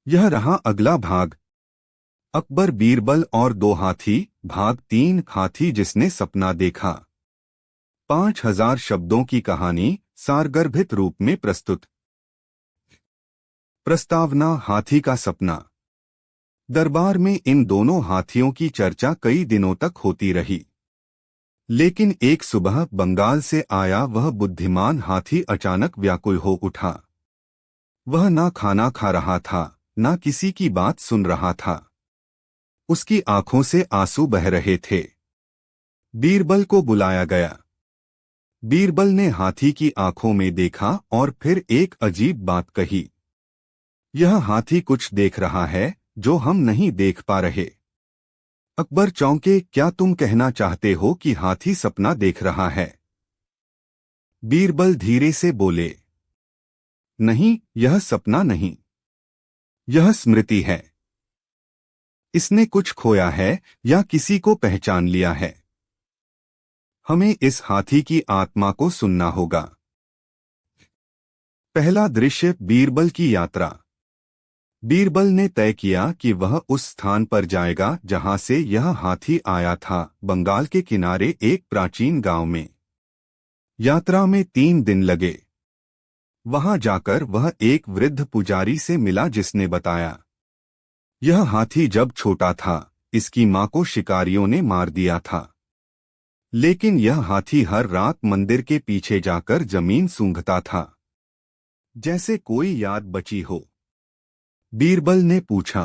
यह रहा अगला भाग। अकबर, बीरबल और दो हाथी। भाग 3। हाथी जिसने सपना देखा। 5000 शब्दों की कहानी सारगर्भित रूप में प्रस्तुत। प्रस्तावना: हाथी का सपना। दरबार में इन दोनों हाथियों की चर्चा कई दिनों तक होती रही। लेकिन एक सुबह बंगाल से आया वह बुद्धिमान हाथी अचानक व्याकुल हो उठा। वह ना खाना खा रहा था, ना किसी की बात सुन रहा था। उसकी आंखों से आंसू बह रहे थे। बीरबल को बुलाया गया। बीरबल ने हाथी की आंखों में देखा और फिर एक अजीब बात कही। यह हाथी कुछ देख रहा है जो हम नहीं देख पा रहे। अकबर चौंके। क्या तुम कहना चाहते हो कि हाथी सपना देख रहा है? बीरबल धीरे से बोले, नहीं, यह सपना नहीं, यह स्मृति है। इसने कुछ खोया है या किसी को पहचान लिया है। हमें इस हाथी की आत्मा को सुनना होगा। पहला दृश्य: बीरबल की यात्रा। बीरबल ने तय किया कि वह उस स्थान पर जाएगा जहां से यह हाथी आया था, बंगाल के किनारे एक प्राचीन गांव में। यात्रा में 3 दिन लगे। वहां जाकर वह एक वृद्ध पुजारी से मिला जिसने बताया, यह हाथी जब छोटा था, इसकी मां को शिकारियों ने मार दिया था। लेकिन यह हाथी हर रात मंदिर के पीछे जाकर जमीन सूंघता था, जैसे कोई याद बची हो। बीरबल ने पूछा,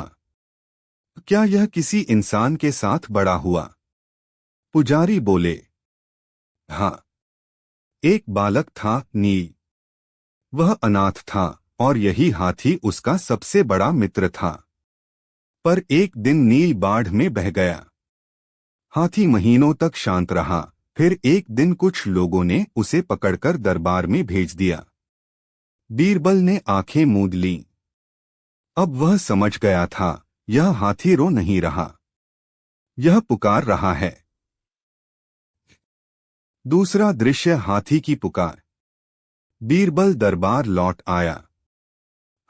क्या यह किसी इंसान के साथ बड़ा हुआ? पुजारी बोले, हाँ, एक बालक था, नील। वह अनाथ था और यही हाथी उसका सबसे बड़ा मित्र था। पर एक दिन नील बाढ़ में बह गया। हाथी महीनों तक शांत रहा। फिर एक दिन कुछ लोगों ने उसे पकड़कर दरबार में भेज दिया। बीरबल ने आंखें मूंद लीं। अब वह समझ गया था, यह हाथी रो नहीं रहा, यह पुकार रहा है। दूसरा दृश्य: हाथी की पुकार। बीरबल दरबार लौट आया।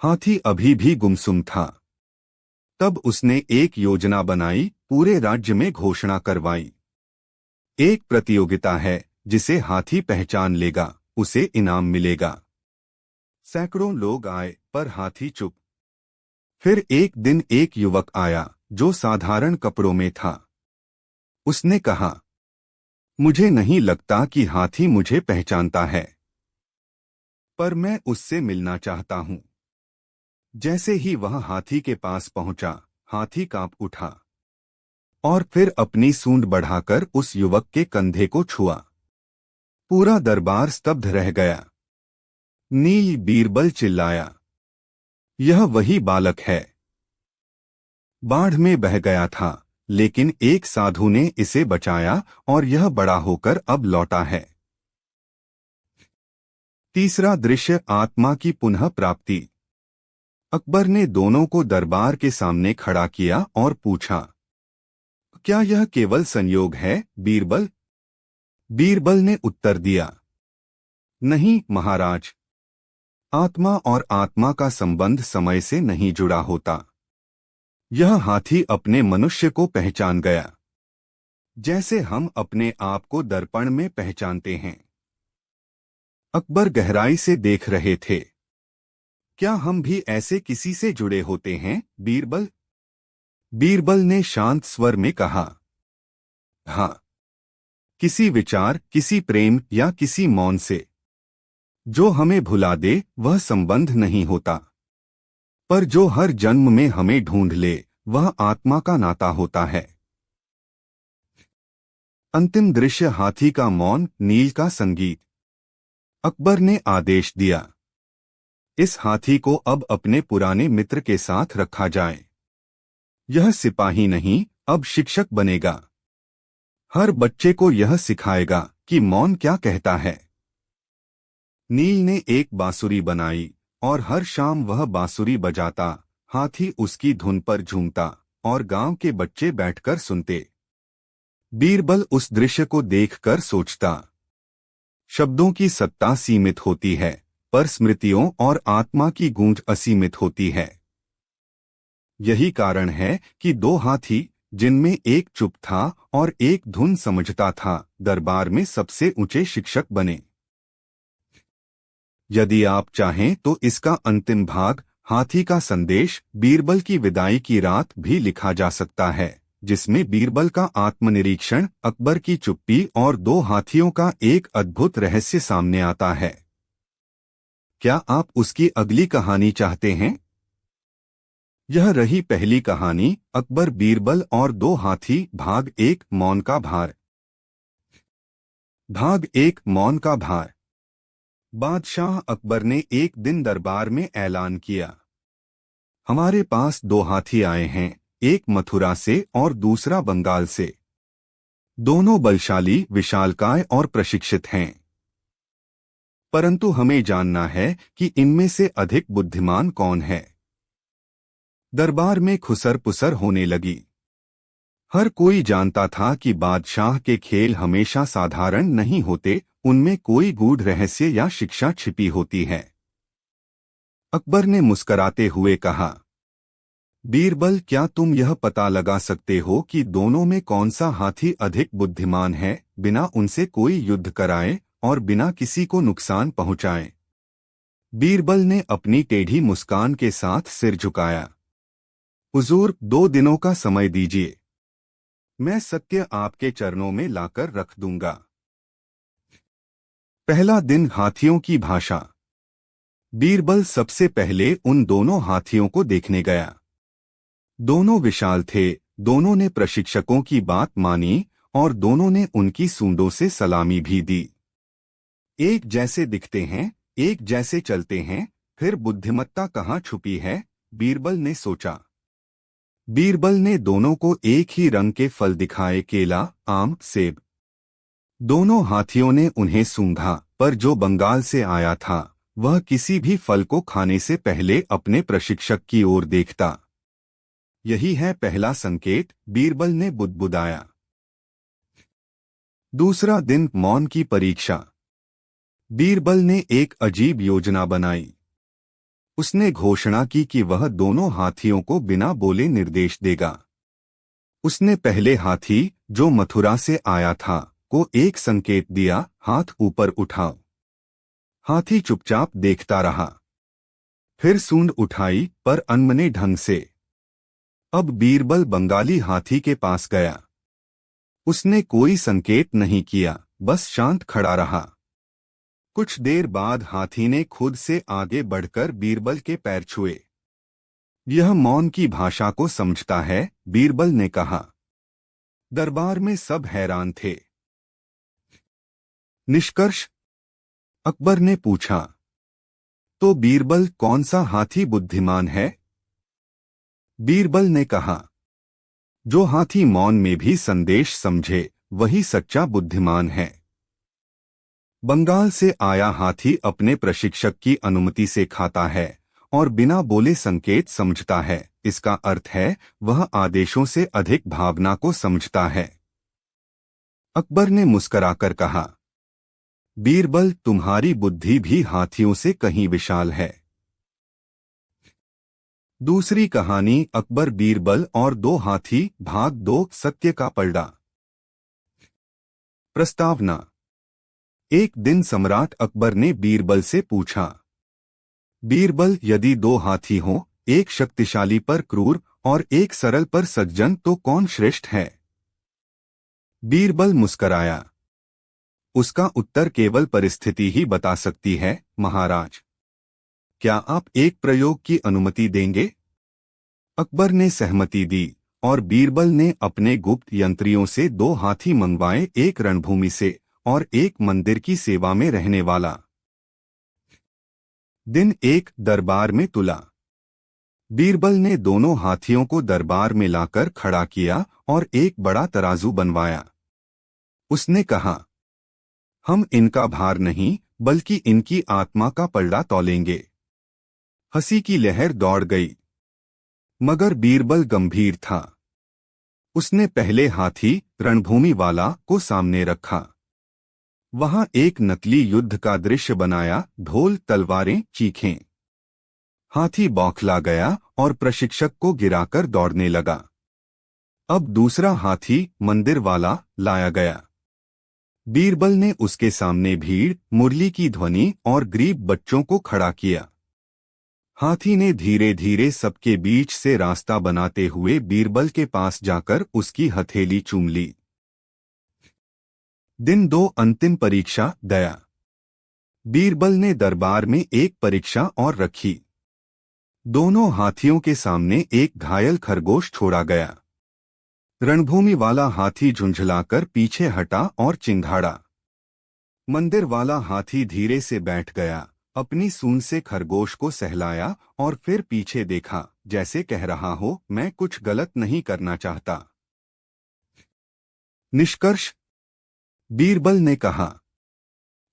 हाथी अभी भी गुमसुम था। तब उसने एक योजना बनाई, पूरे राज्य में घोषणा करवाई। एक प्रतियोगिता है, जिसे हाथी पहचान लेगा, उसे इनाम मिलेगा। सैकड़ों लोग आए, पर हाथी चुप। फिर एक दिन एक युवक आया, जो साधारण कपड़ों में था। उसने कहा, मुझे नहीं लगता कि हाथी मुझे पहचानता है, पर मैं उससे मिलना चाहता हूं। जैसे ही वह हाथी के पास पहुंचा, हाथी कांप उठा और फिर अपनी सूंड बढ़ाकर उस युवक के कंधे को छुआ। पूरा दरबार स्तब्ध रह गया। नील, बीरबल चिल्लाया, यह वही बालक है। बाढ़ में बह गया था, लेकिन एक साधु ने इसे बचाया और यह बड़ा होकर अब लौटा है। तीसरा दृश्य: आत्मा की पुनः प्राप्ति। अकबर ने दोनों को दरबार के सामने खड़ा किया और पूछा, क्या यह केवल संयोग है, बीरबल? बीरबल ने उत्तर दिया, नहीं महाराज। आत्मा और आत्मा का संबंध समय से नहीं जुड़ा होता। यह हाथी अपने मनुष्य को पहचान गया, जैसे हम अपने आप को दर्पण में पहचानते हैं। अकबर गहराई से देख रहे थे। क्या हम भी ऐसे किसी से जुड़े होते हैं, बीरबल? बीरबल ने शांत स्वर में कहा, हाँ, किसी विचार, किसी प्रेम या किसी मौन से। जो हमें भुला दे वह संबंध नहीं होता, पर जो हर जन्म में हमें ढूंढ ले वह आत्मा का नाता होता है। अंतिम दृश्य: हाथी का मौन, नील का संगीत। अकबर ने आदेश दिया, इस हाथी को अब अपने पुराने मित्र के साथ रखा जाए। यह सिपाही नहीं, अब शिक्षक बनेगा। हर बच्चे को यह सिखाएगा कि मौन क्या कहता है। नील ने एक बांसुरी बनाई और हर शाम वह बांसुरी बजाता, हाथी उसकी धुन पर झूमता और गांव के बच्चे बैठकर सुनते। बीरबल उस दृश्य को देखकर सोचता, शब्दों की सत्ता सीमित होती है, पर स्मृतियों और आत्मा की गूंज असीमित होती है। यही कारण है कि दो हाथी, जिनमें एक चुप था और एक धुन समझता था, दरबार में सबसे ऊंचे शिक्षक बने। यदि आप चाहें तो इसका अंतिम भाग, हाथी का संदेश, बीरबल की विदाई की रात, भी लिखा जा सकता है, जिसमें बीरबल का आत्मनिरीक्षण, अकबर की चुप्पी और दो हाथियों का एक अद्भुत रहस्य सामने आता है। क्या आप उसकी अगली कहानी चाहते हैं? यह रही पहली कहानी, अकबर, बीरबल और दो हाथी, भाग 1, मौन का भार। भाग 1, मौन का भार। बादशाह अकबर ने एक दिन दरबार में ऐलान किया, हमारे पास दो हाथी आए हैं, एक मथुरा से और दूसरा बंगाल से। दोनों बलशाली, विशालकाय और प्रशिक्षित हैं, परंतु हमें जानना है कि इनमें से अधिक बुद्धिमान कौन है। दरबार में खुसर पुसर होने लगी। हर कोई जानता था कि बादशाह के खेल हमेशा साधारण नहीं होते, उनमें कोई गूढ़ रहस्य या शिक्षा छिपी होती है। अकबर ने मुस्कराते हुए कहा, बीरबल, क्या तुम यह पता लगा सकते हो कि दोनों में कौन सा हाथी अधिक बुद्धिमान है, बिना उनसे कोई युद्ध कराए और बिना किसी को नुकसान पहुंचाए? बीरबल ने अपनी टेढ़ी मुस्कान के साथ सिर झुकाया। हुजूर, 2 दिनों का समय दीजिए, मैं सत्य आपके चरणों में लाकर रख दूंगा। पहला दिन, हाथियों की भाषा। बीरबल सबसे पहले उन दोनों हाथियों को देखने गया। दोनों विशाल थे, दोनों ने प्रशिक्षकों की बात मानी और दोनों ने उनकी सूंडों से सलामी भी दी। एक जैसे दिखते हैं, एक जैसे चलते हैं, फिर बुद्धिमत्ता कहाँ छुपी है? बीरबल ने सोचा। बीरबल ने दोनों को एक ही रंग के फल दिखाए, केला, आम, सेब। दोनों हाथियों ने उन्हें सूंघा, पर जो बंगाल से आया था, वह किसी भी फल को खाने से पहले अपने प्रशिक्षक की ओर देखता। यही है पहला संकेत, बीरबल ने बुदबुदाया। दूसरा दिन, मौन की परीक्षा। बीरबल ने एक अजीब योजना बनाई। उसने घोषणा की कि वह दोनों हाथियों को बिना बोले निर्देश देगा। उसने पहले हाथी, जो मथुरा से आया था, को एक संकेत दिया, हाथ ऊपर उठाओ। हाथी चुपचाप देखता रहा। फिर सूंड उठाई, पर अनमने ढंग से। अब बीरबल बंगाली हाथी के पास गया। उसने कोई संकेत नहीं किया, बस शांत खड़ा रहा। कुछ देर बाद हाथी ने खुद से आगे बढ़कर बीरबल के पैर छुए। यह मौन की भाषा को समझता है, बीरबल ने कहा। दरबार में सब हैरान थे। निष्कर्ष? अकबर ने पूछा, तो बीरबल, कौन सा हाथी बुद्धिमान है? बीरबल ने कहा, जो हाथी मौन में भी संदेश समझे, वही सच्चा बुद्धिमान है। बंगाल से आया हाथी अपने प्रशिक्षक की अनुमति से खाता है और बिना बोले संकेत समझता है। इसका अर्थ है वह आदेशों से अधिक भावना को समझता है। अकबर ने मुस्कराकर कहा, बीरबल, तुम्हारी बुद्धि भी हाथियों से कहीं विशाल है। दूसरी कहानी, अकबर, बीरबल और दो हाथी, भाग 2, सत्य का पलड़ा। प्रस्तावना। एक दिन सम्राट अकबर ने बीरबल से पूछा, बीरबल, यदि दो हाथी हों, एक शक्तिशाली पर क्रूर और एक सरल पर सज्जन, तो कौन श्रेष्ठ है? बीरबल मुस्कराया। उसका उत्तर केवल परिस्थिति ही बता सकती है, महाराज। क्या आप एक प्रयोग की अनुमति देंगे? अकबर ने सहमति दी और बीरबल ने अपने गुप्त यंत्रियों से 2 हाथी मंगवाए, एक रणभूमि से और एक मंदिर की सेवा में रहने वाला। दिन 1, दरबार में तुला। बीरबल ने दोनों हाथियों को दरबार में लाकर खड़ा किया और एक बड़ा तराजू बनवाया। उसने कहा, हम इनका भार नहीं, बल्कि इनकी आत्मा का पलड़ा तौलेंगे। हंसी की लहर दौड़ गई, मगर बीरबल गंभीर था। उसने पहले हाथी, रणभूमि वाला, को सामने रखा। वहां एक नकली युद्ध का दृश्य बनाया, ढोल, तलवारें, चीखें। हाथी बौखला गया और प्रशिक्षक को गिराकर दौड़ने लगा। अब दूसरा हाथी मंदिर वाला लाया गया। बीरबल ने उसके सामने भीड़, मुरली की ध्वनि और गरीब बच्चों को खड़ा किया। हाथी ने धीरे धीरे सबके बीच से रास्ता बनाते हुए बीरबल के पास जाकर उसकी हथेली चूम ली। दिन 2 अंतिम परीक्षा दया। बीरबल ने दरबार में एक परीक्षा और रखी। दोनों हाथियों के सामने एक घायल खरगोश छोड़ा गया। रणभूमि वाला हाथी झुंझलाकर पीछे हटा और चिंघाड़ा। मंदिर वाला हाथी धीरे से बैठ गया, अपनी सूंड से खरगोश को सहलाया और फिर पीछे देखा, जैसे कह रहा हो, मैं कुछ गलत नहीं करना चाहता। निष्कर्ष। बीरबल ने कहा,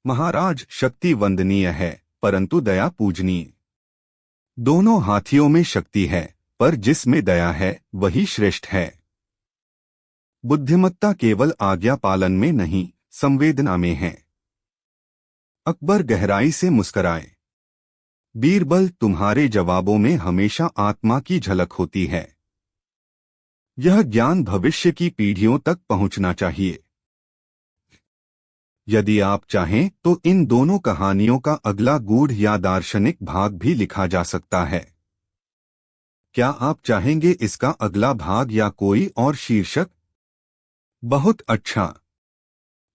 महाराज, शक्ति वंदनीय है परंतु दया पूजनीय। दोनों हाथियों में शक्ति है, पर जिसमें दया है वही श्रेष्ठ है। बुद्धिमत्ता केवल आज्ञा पालन में नहीं, संवेदना में है। अकबर गहराई से मुस्कराए। बीरबल, तुम्हारे जवाबों में हमेशा आत्मा की झलक होती है। यह ज्ञान भविष्य की पीढ़ियों तक पहुंचना चाहिए। यदि आप चाहें तो इन दोनों कहानियों का अगला गूढ़ या दार्शनिक भाग भी लिखा जा सकता है। क्या आप चाहेंगे इसका अगला भाग या कोई और शीर्षक? बहुत अच्छा।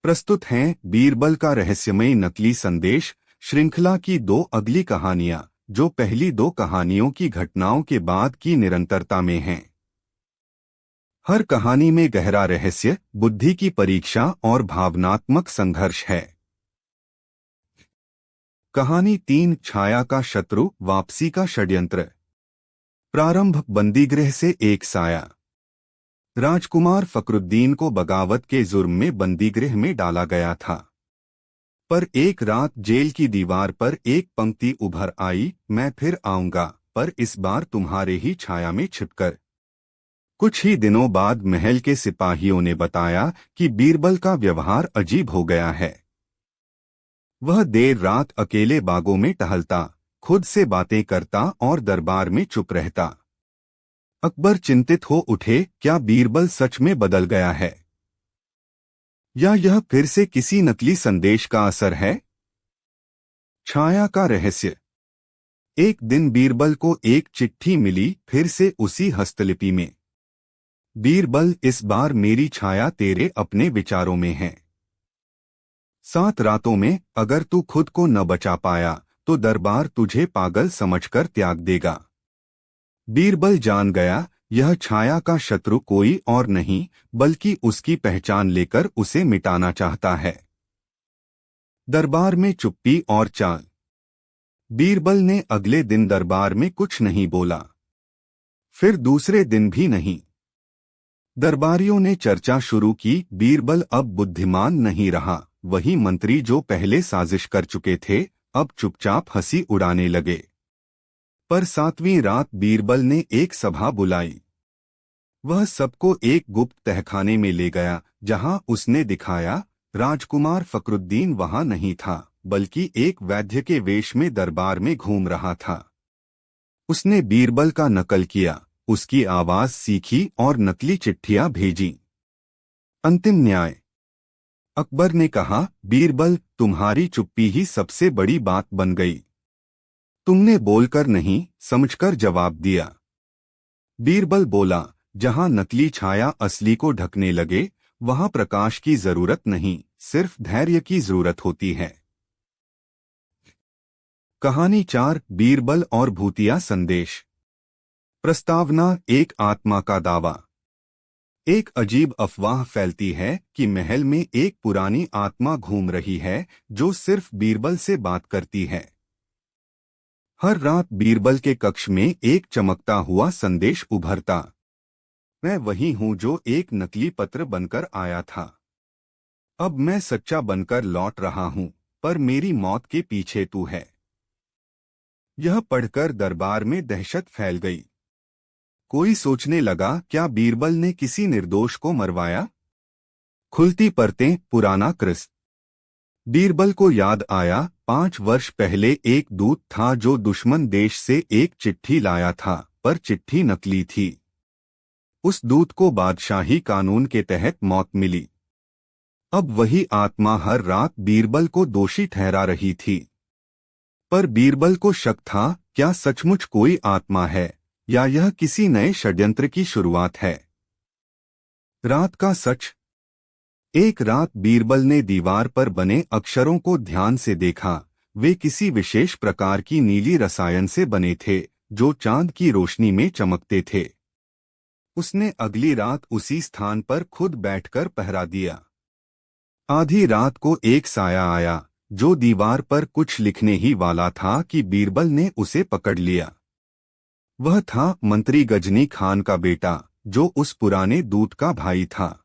प्रस्तुत हैं बीरबल का रहस्यमय नकली संदेश श्रृंखला की 2 अगली कहानियां, जो पहली 2 कहानियों की घटनाओं के बाद की निरंतरता में हैं। हर कहानी में गहरा रहस्य, बुद्धि की परीक्षा और भावनात्मक संघर्ष है। कहानी 3, छाया का शत्रु, वापसी का षड्यंत्र। प्रारंभ। बंदीगृह से एक साया। राजकुमार फखरुद्दीन को बगावत के जुर्म में बंदीगृह में डाला गया था। पर एक रात जेल की दीवार पर एक पंक्ति उभर आई, मैं फिर आऊंगा, पर इस बार तुम्हारे ही छाया में छिपकर। कुछ ही दिनों बाद महल के सिपाहियों ने बताया कि बीरबल का व्यवहार अजीब हो गया है। वह देर रात अकेले बागों में टहलता, खुद से बातें करता और दरबार में चुप रहता। अकबर चिंतित हो उठे, क्या बीरबल सच में बदल गया है या यह फिर से किसी नकली संदेश का असर है? छाया का रहस्य। एक दिन बीरबल को एक चिट्ठी मिली, फिर से उसी हस्तलिपि में। बीरबल, इस बार मेरी छाया तेरे अपने विचारों में है। 7 रातों में अगर तू खुद को न बचा पाया तो दरबार तुझे पागल समझकर त्याग देगा। बीरबल जान गया, यह छाया का शत्रु कोई और नहीं बल्कि उसकी पहचान लेकर उसे मिटाना चाहता है। दरबार में चुप्पी और चाल। बीरबल ने अगले दिन दरबार में कुछ नहीं बोला, फिर दूसरे दिन भी नहीं। दरबारियों ने चर्चा शुरू की, बीरबल अब बुद्धिमान नहीं रहा। वही मंत्री जो पहले साजिश कर चुके थे, अब चुपचाप हंसी उड़ाने लगे। पर 7वीं रात बीरबल ने एक सभा बुलाई। वह सबको एक गुप्त तहखाने में ले गया, जहां उसने दिखाया राजकुमार फखरुद्दीन वहां नहीं था, बल्कि एक वैद्य के वेश में दरबार में घूम रहा था। उसने बीरबल का नकल किया, उसकी आवाज सीखी और नकली चिट्ठियां भेजी। अंतिम न्याय। अकबर ने कहा, बीरबल, तुम्हारी चुप्पी ही सबसे बड़ी बात बन गई। तुमने बोलकर नहीं, समझकर जवाब दिया। बीरबल बोला, जहां नकली छाया असली को ढकने लगे, वहां प्रकाश की जरूरत नहीं, सिर्फ धैर्य की जरूरत होती है। कहानी 4, बीरबल और भूतिया संदेश। प्रस्तावना। एक आत्मा का दावा। एक अजीब अफवाह फैलती है कि महल में एक पुरानी आत्मा घूम रही है जो सिर्फ बीरबल से बात करती है। हर रात बीरबल के कक्ष में एक चमकता हुआ संदेश उभरता, मैं वही हूं जो एक नकली पत्र बनकर आया था। अब मैं सच्चा बनकर लौट रहा हूं, पर मेरी मौत के पीछे तू है। यह पढ़कर दरबार में दहशत फैल गई। कोई सोचने लगा, क्या बीरबल ने किसी निर्दोष को मरवाया? खुलती परतें, पुराना कृस। बीरबल को याद आया 5 वर्ष पहले एक दूत था जो दुश्मन देश से एक चिट्ठी लाया था, पर चिट्ठी नकली थी। उस दूत को बादशाही कानून के तहत मौत मिली। अब वही आत्मा हर रात बीरबल को दोषी ठहरा रही थी। पर बीरबल को शक था, क्या सचमुच कोई आत्मा है या यह किसी नए षड्यंत्र की शुरुआत है। रात का सच। एक रात बीरबल ने दीवार पर बने अक्षरों को ध्यान से देखा। वे किसी विशेष प्रकार की नीली रसायन से बने थे जो चांद की रोशनी में चमकते थे। उसने अगली रात उसी स्थान पर खुद बैठकर पहरा दिया। आधी रात को एक साया आया जो दीवार पर कुछ लिखने ही वाला था कि बीरबल ने उसे पकड़ लिया। वह था मंत्री गजनी खान का बेटा, जो उस पुराने दूत का भाई था।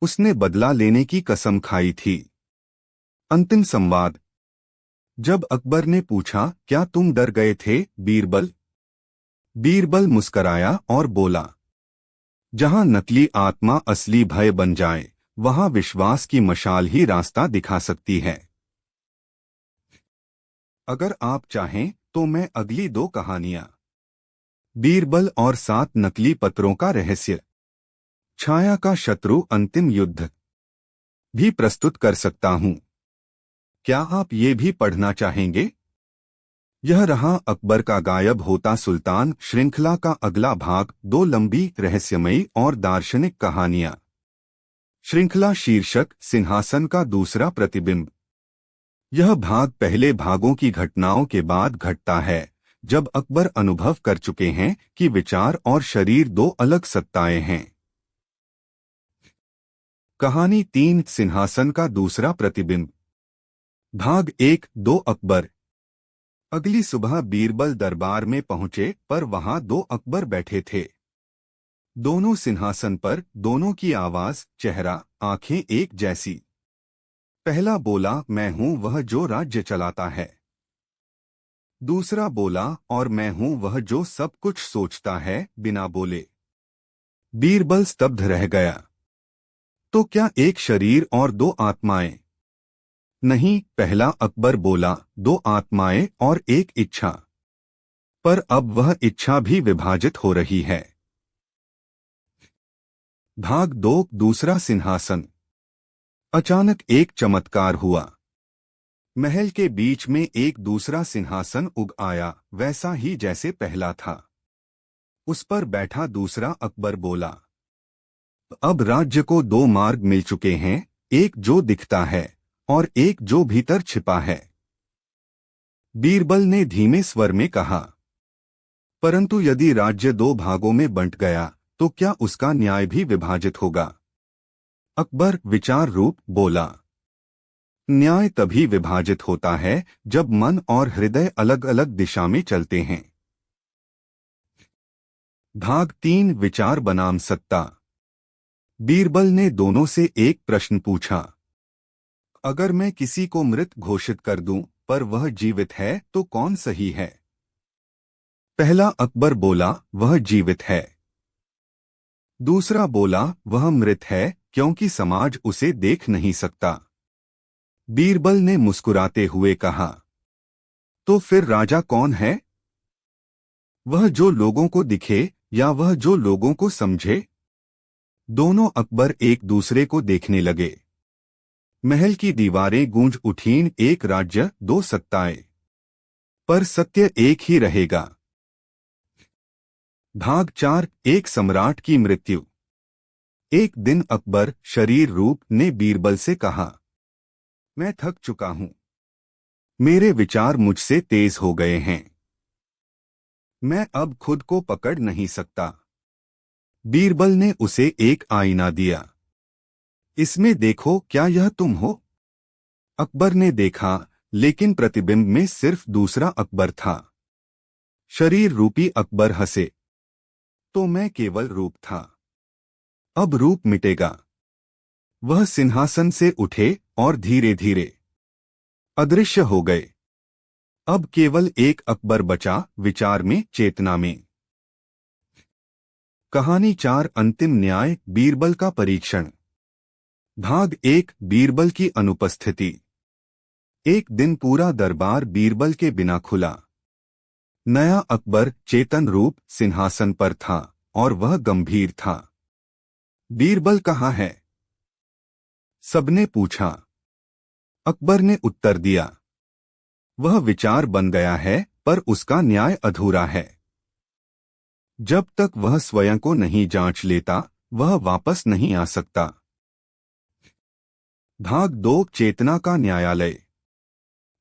उसने बदला लेने की कसम खाई थी। अंतिम संवाद। जब अकबर ने पूछा, क्या तुम डर गए थे बीरबल? बीरबल मुस्कराया और बोला, जहां नकली आत्मा असली भय बन जाए, वहां विश्वास की मशाल ही रास्ता दिखा सकती है। अगर आप चाहें तो मैं अगली 2 कहानियां, बीरबल और 7 नकली पत्रों का रहस्य, छाया का शत्रु अंतिम युद्ध भी प्रस्तुत कर सकता हूं। क्या आप ये भी पढ़ना चाहेंगे? यह रहा अकबर का गायब होता सुल्तान श्रृंखला का अगला भाग। 2 लंबी, रहस्यमयी और दार्शनिक कहानियां। श्रृंखला शीर्षक, सिंहासन का दूसरा प्रतिबिंब। यह भाग पहले भागों की घटनाओं के बाद घटता है, जब अकबर अनुभव कर चुके हैं कि विचार और शरीर 2 अलग सत्ताएं हैं। कहानी 3, सिंहासन का दूसरा प्रतिबिंब। भाग 1, 2 अकबर। अगली सुबह बीरबल दरबार में पहुंचे, पर वहां 2 अकबर बैठे थे। दोनों सिंहासन पर, दोनों की आवाज, चेहरा, आंखें एक जैसी। पहला बोला, मैं हूं वह जो राज्य चलाता है। दूसरा बोला, और मैं हूं वह जो सब कुछ सोचता है बिना बोले। बीरबल स्तब्ध रह गया। तो क्या एक शरीर और 2 आत्माएं? नहीं, पहला अकबर बोला, 2 आत्माएं और एक इच्छा। पर अब वह इच्छा भी विभाजित हो रही है। भाग 2, दूसरा सिंहासन। अचानक एक चमत्कार हुआ। महल के बीच में एक दूसरा सिंहासन उग आया, वैसा ही जैसे पहला था। उस पर बैठा दूसरा अकबर बोला, अब राज्य को 2 मार्ग मिल चुके हैं, एक जो दिखता है और एक जो भीतर छिपा है। बीरबल ने धीमे स्वर में कहा, परंतु यदि राज्य 2 भागों में बंट गया तो क्या उसका न्याय भी विभाजित होगा? अकबर विचार रूप बोला, न्याय तभी विभाजित होता है जब मन और हृदय अलग अलग दिशा में चलते हैं। भाग 3, विचार बनाम सत्ता। बीरबल ने दोनों से एक प्रश्न पूछा, अगर मैं किसी को मृत घोषित कर दूं, पर वह जीवित है, तो कौन सही है? पहला अकबर बोला, वह जीवित है। दूसरा बोला, वह मृत है, क्योंकि समाज उसे देख नहीं सकता। बीरबल ने मुस्कुराते हुए कहा, तो फिर राजा कौन है? वह जो लोगों को दिखे या वह जो लोगों को समझे? दोनों अकबर एक दूसरे को देखने लगे। महल की दीवारें गूंज उठीं, एक राज्य 2 सत्ताएं, पर सत्य एक ही रहेगा। भाग 4, एक सम्राट की मृत्यु। एक दिन अकबर शरीर रूप ने बीरबल से कहा, मैं थक चुका हूं। मेरे विचार मुझसे तेज हो गए हैं। मैं अब खुद को पकड़ नहीं सकता। बीरबल ने उसे एक आईना दिया। इसमें देखो, क्या यह तुम हो? अकबर ने देखा, लेकिन प्रतिबिंब में सिर्फ दूसरा अकबर था। शरीर रूपी अकबर हंसे, तो मैं केवल रूप था। अब रूप मिटेगा। वह सिंहासन से उठे और धीरे धीरे अदृश्य हो गए। अब केवल एक अकबर बचा, विचार में, चेतना में। कहानी 4, अंतिम न्याय, बीरबल का परीक्षण। भाग 1, बीरबल की अनुपस्थिति। एक दिन पूरा दरबार बीरबल के बिना खुला। नया अकबर चेतन रूप सिंहासन पर था और वह गंभीर था। बीरबल कहाँ है? सबने पूछा। अकबर ने उत्तर दिया, वह विचार बन गया है, पर उसका न्याय अधूरा है। जब तक वह स्वयं को नहीं जांच लेता, वह वापस नहीं आ सकता। भाग 2 चेतना का न्यायालय।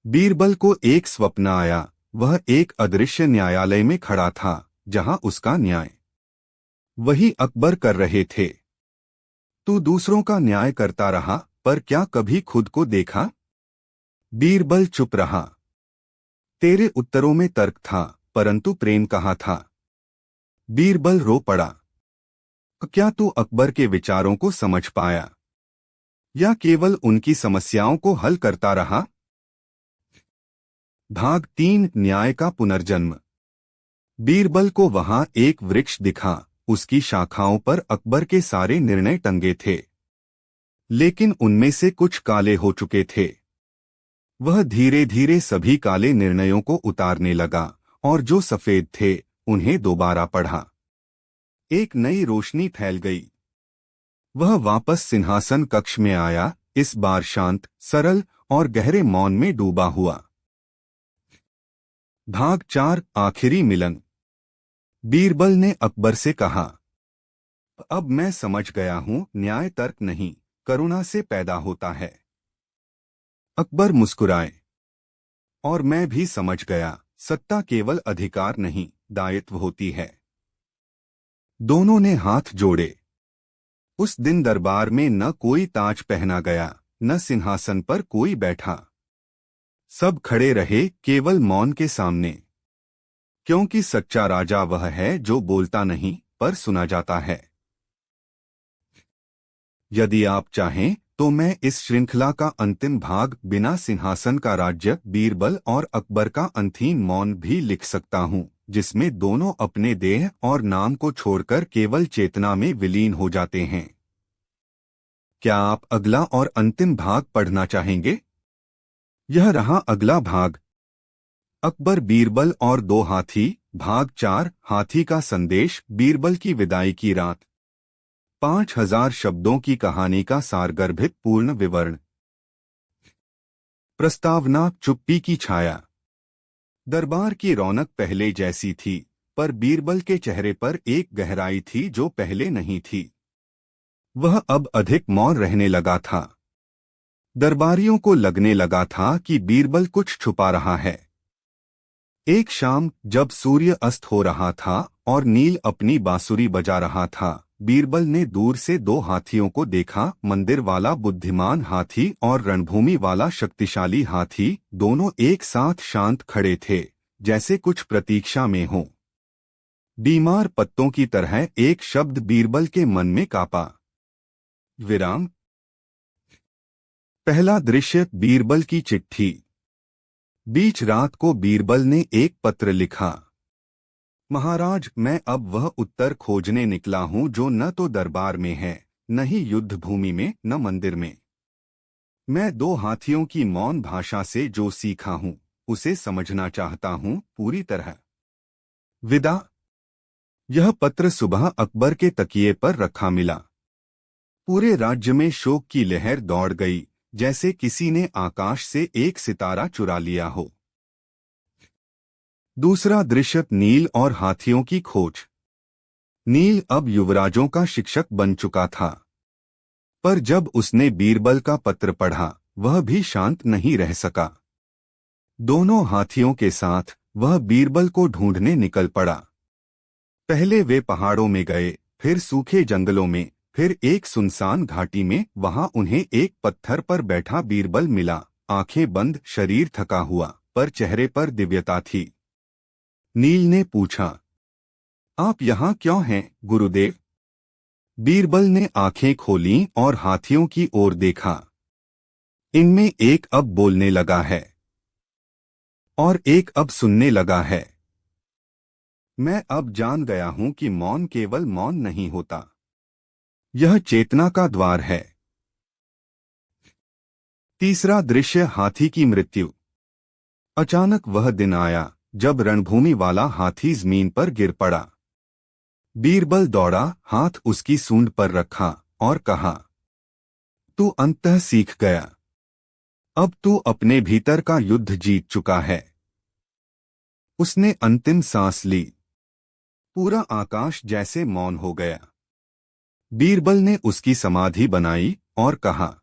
बीरबल को एक स्वप्न आया। वह एक अदृश्य न्यायालय में खड़ा था, जहां उसका न्याय वही अकबर कर रहे थे। तू दूसरों का न्याय करता रहा, पर क्या कभी खुद को देखा? बीरबल चुप रहा। तेरे उत्तरों में तर्क था, परंतु प्रेम कहाँ था? बीरबल रो पड़ा। क्या तू अकबर के विचारों को समझ पाया, या केवल उनकी समस्याओं को हल करता रहा? भाग 3 न्याय का पुनर्जन्म। बीरबल को वहां एक वृक्ष दिखा। उसकी शाखाओं पर अकबर के सारे निर्णय टंगे थे, लेकिन उनमें से कुछ काले हो चुके थे। वह धीरे धीरे सभी काले निर्णयों को उतारने लगा और जो सफेद थे उन्हें दोबारा पढ़ा। एक नई रोशनी फैल गई। वह वापस सिंहासन कक्ष में आया, इस बार शांत, सरल और गहरे मौन में डूबा हुआ। भाग 4 आखिरी मिलन। बीरबल ने अकबर से कहा, अब मैं समझ गया हूं, न्याय तर्क नहीं, करुणा से पैदा होता है। अकबर मुस्कुराए, और मैं भी समझ गया, सत्ता केवल अधिकार नहीं, दायित्व होती है। दोनों ने हाथ जोड़े। उस दिन दरबार में न कोई ताज पहना गया, न सिंहासन पर कोई बैठा। सब खड़े रहे, केवल मौन के सामने, क्योंकि सच्चा राजा वह है जो बोलता नहीं, पर सुना जाता है। यदि आप चाहें तो मैं इस श्रृंखला का अंतिम भाग बिना सिंहासन का राज्य, बीरबल और अकबर का अंतिम मौन भी लिख सकता हूं, जिसमें दोनों अपने देह और नाम को छोड़कर केवल चेतना में विलीन हो जाते हैं। क्या आप अगला और अंतिम भाग पढ़ना चाहेंगे? यह रहा अगला भाग, अकबर, बीरबल और दो हाथी। भाग 4 हाथी का संदेश। बीरबल की विदाई की रात। 5000 शब्दों की कहानी का सारगर्भित पूर्ण विवरण। प्रस्तावना, चुप्पी की छाया। दरबार की रौनक पहले जैसी थी, पर बीरबल के चेहरे पर एक गहराई थी जो पहले नहीं थी। वह अब अधिक मौन रहने लगा था। दरबारियों को लगने लगा था कि बीरबल कुछ छुपा रहा है। एक शाम, जब सूर्य अस्त हो रहा था और नील अपनी बांसुरी बजा रहा था, बीरबल ने दूर से दो हाथियों को देखा। मंदिर वाला बुद्धिमान हाथी और रणभूमि वाला शक्तिशाली हाथी, दोनों एक साथ शांत खड़े थे, जैसे कुछ प्रतीक्षा में हो। बीमार पत्तों की तरह एक शब्द बीरबल के मन में कांपा, विराम। पहला दृश्य, बीरबल की चिट्ठी। बीच रात को बीरबल ने एक पत्र लिखा, महाराज, मैं अब वह उत्तर खोजने निकला हूं जो न तो दरबार में है, न ही युद्ध भूमि में, न मंदिर में। मैं दो हाथियों की मौन भाषा से जो सीखा हूं, उसे समझना चाहता हूं पूरी तरह। विदा। यह पत्र सुबह अकबर के तकिए पर रखा मिला। पूरे राज्य में शोक की लहर दौड़ गई, जैसे किसी ने आकाश से एक सितारा चुरा लिया हो। दूसरा दृश्य, नील और हाथियों की खोज। नील अब युवराजों का शिक्षक बन चुका था, पर जब उसने बीरबल का पत्र पढ़ा, वह भी शांत नहीं रह सका। दोनों हाथियों के साथ वह बीरबल को ढूंढने निकल पड़ा। पहले वे पहाड़ों में गए, फिर सूखे जंगलों में, फिर एक सुनसान घाटी में। वहां उन्हें एक पत्थर पर बैठा बीरबल मिला, आंखें बंद, शरीर थका हुआ, पर चेहरे पर दिव्यता थी। नील ने पूछा, आप यहाँ क्यों हैं, गुरुदेव? बीरबल ने आंखें खोलीं और हाथियों की ओर देखा। इनमें एक अब बोलने लगा है और एक अब सुनने लगा है। मैं अब जान गया हूं कि मौन केवल मौन नहीं होता, यह चेतना का द्वार है। तीसरा दृश्य हाथी की मृत्यु। अचानक वह दिन आया जब रणभूमि वाला हाथी जमीन पर गिर पड़ा। बीरबल दौड़ा, हाथ उसकी सूंड पर रखा और कहा, तू अंततः सीख गया। अब तू अपने भीतर का युद्ध जीत चुका है। उसने अंतिम सांस ली। पूरा आकाश जैसे मौन हो गया। बीरबल ने उसकी समाधि बनाई और कहा,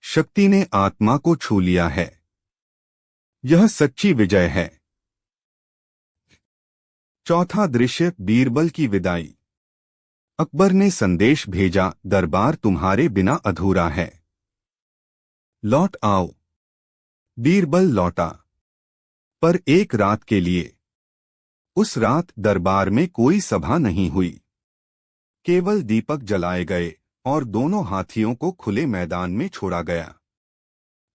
शक्ति ने आत्मा को छू लिया है। यह सच्ची विजय है। चौथा दृश्य बीरबल की विदाई। अकबर ने संदेश भेजा, दरबार तुम्हारे बिना अधूरा है, लौट आओ। बीरबल लौटा, पर एक रात के लिए। उस रात दरबार में कोई सभा नहीं हुई। केवल दीपक जलाए गए और दोनों हाथियों को खुले मैदान में छोड़ा गया।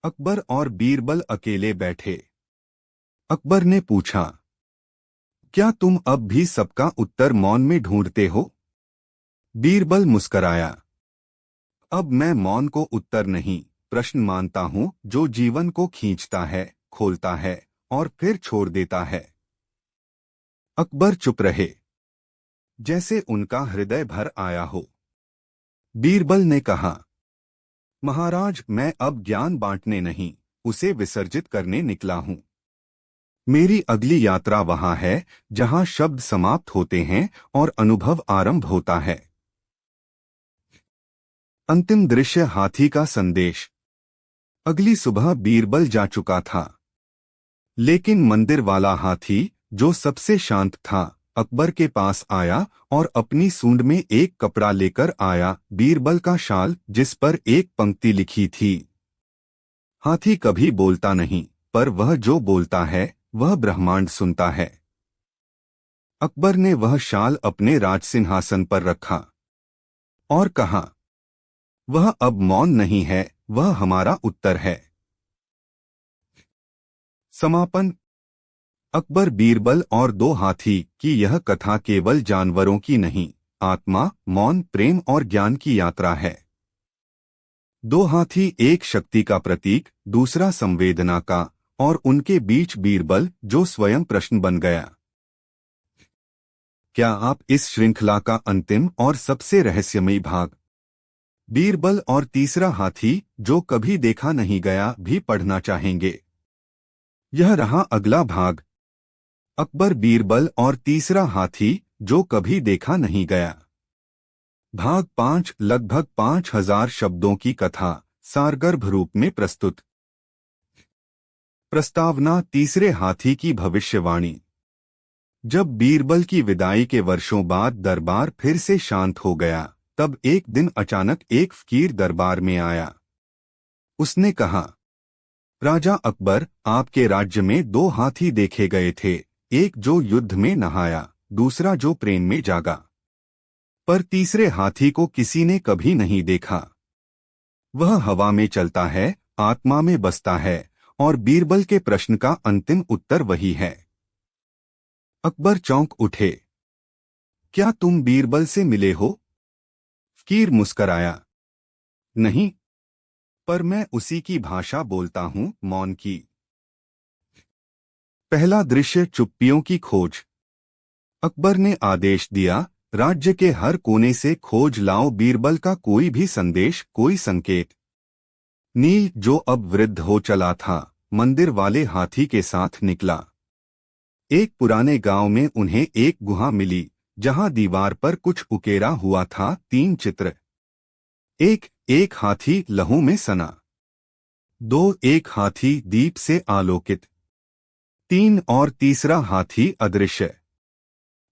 अकबर और बीरबल अकेले बैठे। अकबर ने पूछा, क्या तुम अब भी सबका उत्तर मौन में ढूंढते हो? बीरबल मुस्कराया, अब मैं मौन को उत्तर नहीं, प्रश्न मानता हूं जो जीवन को खींचता है, खोलता है और फिर छोड़ देता है। अकबर चुप रहे, जैसे उनका हृदय भर आया हो। बीरबल ने कहा, महाराज, मैं अब ज्ञान बांटने नहीं, उसे विसर्जित करने निकला हूं। मेरी अगली यात्रा वहां है जहां शब्द समाप्त होते हैं और अनुभव आरंभ होता है। अंतिम दृश्य हाथी का संदेश। अगली सुबह बीरबल जा चुका था, लेकिन मंदिर वाला हाथी, जो सबसे शांत था, अकबर के पास आया और अपनी सूंड में एक कपड़ा लेकर आया, बीरबल का शाल, जिस पर एक पंक्ति लिखी थी, हाथी कभी बोलता नहीं, पर वह जो बोलता है वह ब्रह्मांड सुनता है। अकबर ने वह शाल अपने राजसिंहासन पर रखा और कहा, वह अब मौन नहीं है, वह हमारा उत्तर है। समापन। अकबर, बीरबल और दो हाथी की यह कथा केवल जानवरों की नहीं, आत्मा, मौन, प्रेम और ज्ञान की यात्रा है। दो हाथी, एक शक्ति का प्रतीक, दूसरा संवेदना का, और उनके बीच बीरबल, जो स्वयं प्रश्न बन गया। क्या आप इस श्रृंखला का अंतिम और सबसे रहस्यमयी भाग, बीरबल और तीसरा हाथी जो कभी देखा नहीं गया, भी पढ़ना चाहेंगे? यह रहा अगला भाग, अकबर, बीरबल और तीसरा हाथी जो कभी देखा नहीं गया। भाग 5, लगभग 5000 शब्दों की कथा, सारगर्भ रूप में प्रस्तुत। प्रस्तावना, तीसरे हाथी की भविष्यवाणी। जब बीरबल की विदाई के वर्षों बाद दरबार फिर से शांत हो गया, तब एक दिन अचानक एक फकीर दरबार में आया। उसने कहा, राजा अकबर, आपके राज्य में दो हाथी देखे गए थे, एक जो युद्ध में नहाया, दूसरा जो प्रेम में जागा, पर तीसरे हाथी को किसी ने कभी नहीं देखा। वह हवा में चलता है, आत्मा में बसता है, और बीरबल के प्रश्न का अंतिम उत्तर वही है। अकबर चौंक उठे, क्या तुम बीरबल से मिले हो? फकीर मुस्कराया, नहीं, पर मैं उसी की भाषा बोलता हूं, मौन की। पहला दृश्य, चुप्पियों की खोज। अकबर ने आदेश दिया, राज्य के हर कोने से खोज लाओ बीरबल का कोई भी संदेश, कोई संकेत। नील, जो अब वृद्ध हो चला था, मंदिर वाले हाथी के साथ निकला। एक पुराने गांव में उन्हें एक गुहा मिली, जहां दीवार पर कुछ उकेरा हुआ था, 3 चित्र। एक हाथी लहू में सना। 2, एक हाथी दीप से आलोकित। 3 और तीसरा हाथी अदृश्य।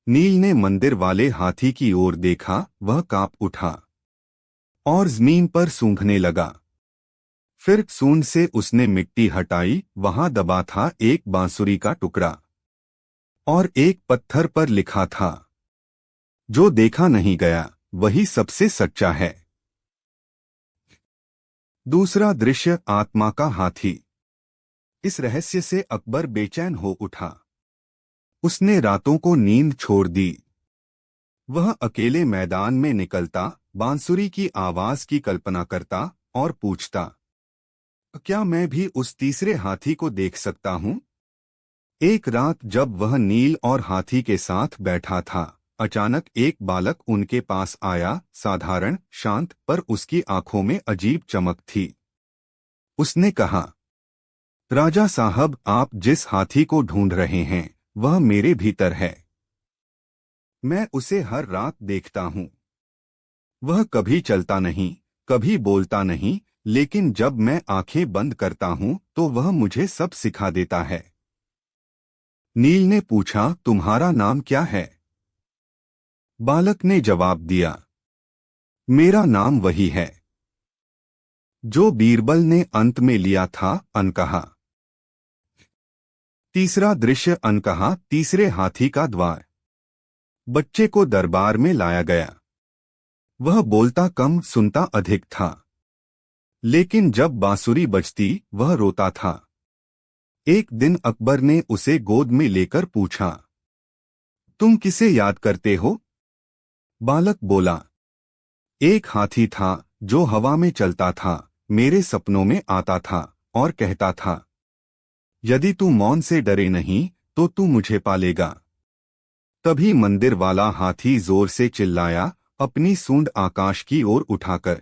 नील ने मंदिर वाले हाथी की ओर देखा, वह कांप उठा और जमीन पर सूंघने लगा। फिर सूंड से उसने मिट्टी हटाई, वहां दबा था एक बांसुरी का टुकड़ा और एक पत्थर पर लिखा था, जो देखा नहीं गया वही सबसे सच्चा है। दूसरा दृश्य, आत्मा का हाथी। इस रहस्य से अकबर बेचैन हो उठा। उसने रातों को नींद छोड़ दी। वह अकेले मैदान में निकलता, बांसुरी की आवाज की कल्पना करता और पूछता, क्या मैं भी उस तीसरे हाथी को देख सकता हूँ? एक रात जब वह नील और हाथी के साथ बैठा था, अचानक एक बालक उनके पास आया, साधारण, शांत, पर उसकी आंखों में अजीब चमक थी। उसने कहा, राजा साहब, आप जिस हाथी को ढूंढ रहे हैं वह मेरे भीतर है। मैं उसे हर रात देखता हूँ। वह कभी चलता नहीं, कभी बोलता नहीं, लेकिन जब मैं आंखें बंद करता हूँ तो वह मुझे सब सिखा देता है। नील ने पूछा, तुम्हारा नाम क्या है? बालक ने जवाब दिया, मेरा नाम वही है जो बीरबल ने अंत में लिया था, अनकहा। तीसरा दृश्य, अनकहा, तीसरे हाथी का द्वार। बच्चे को दरबार में लाया गया। वह बोलता कम, सुनता अधिक था, लेकिन जब बांसुरी बजती वह रोता था। एक दिन अकबर ने उसे गोद में लेकर पूछा, तुम किसे याद करते हो? बालक बोला, एक हाथी था जो हवा में चलता था, मेरे सपनों में आता था और कहता था, यदि तू मौन से डरे नहीं तो तू मुझे पालेगा। तभी मंदिर वाला हाथी जोर से चिल्लाया, अपनी सूंड आकाश की ओर उठाकर।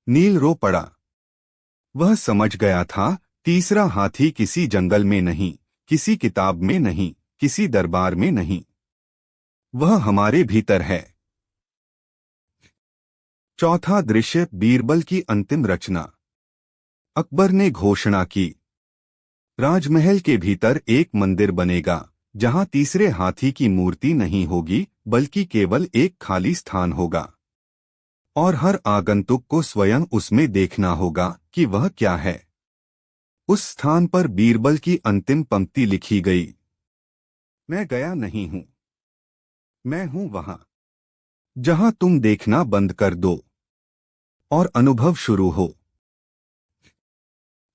नील रो पड़ा। वह समझ गया था, तीसरा हाथी किसी जंगल में नहीं, किसी किताब में नहीं, किसी दरबार में नहीं, वह हमारे भीतर है। चौथा दृश्य, बीरबल की अंतिम रचना। अकबर ने घोषणा की, राजमहल के भीतर एक मंदिर बनेगा जहां तीसरे हाथी की मूर्ति नहीं होगी, बल्कि केवल एक खाली स्थान होगा और हर आगंतुक को स्वयं उसमें देखना होगा कि वह क्या है। उस स्थान पर बीरबल की अंतिम पंक्ति लिखी गई, मैं गया नहीं हूं, मैं हूं वहां जहां तुम देखना बंद कर दो और अनुभव शुरू हो।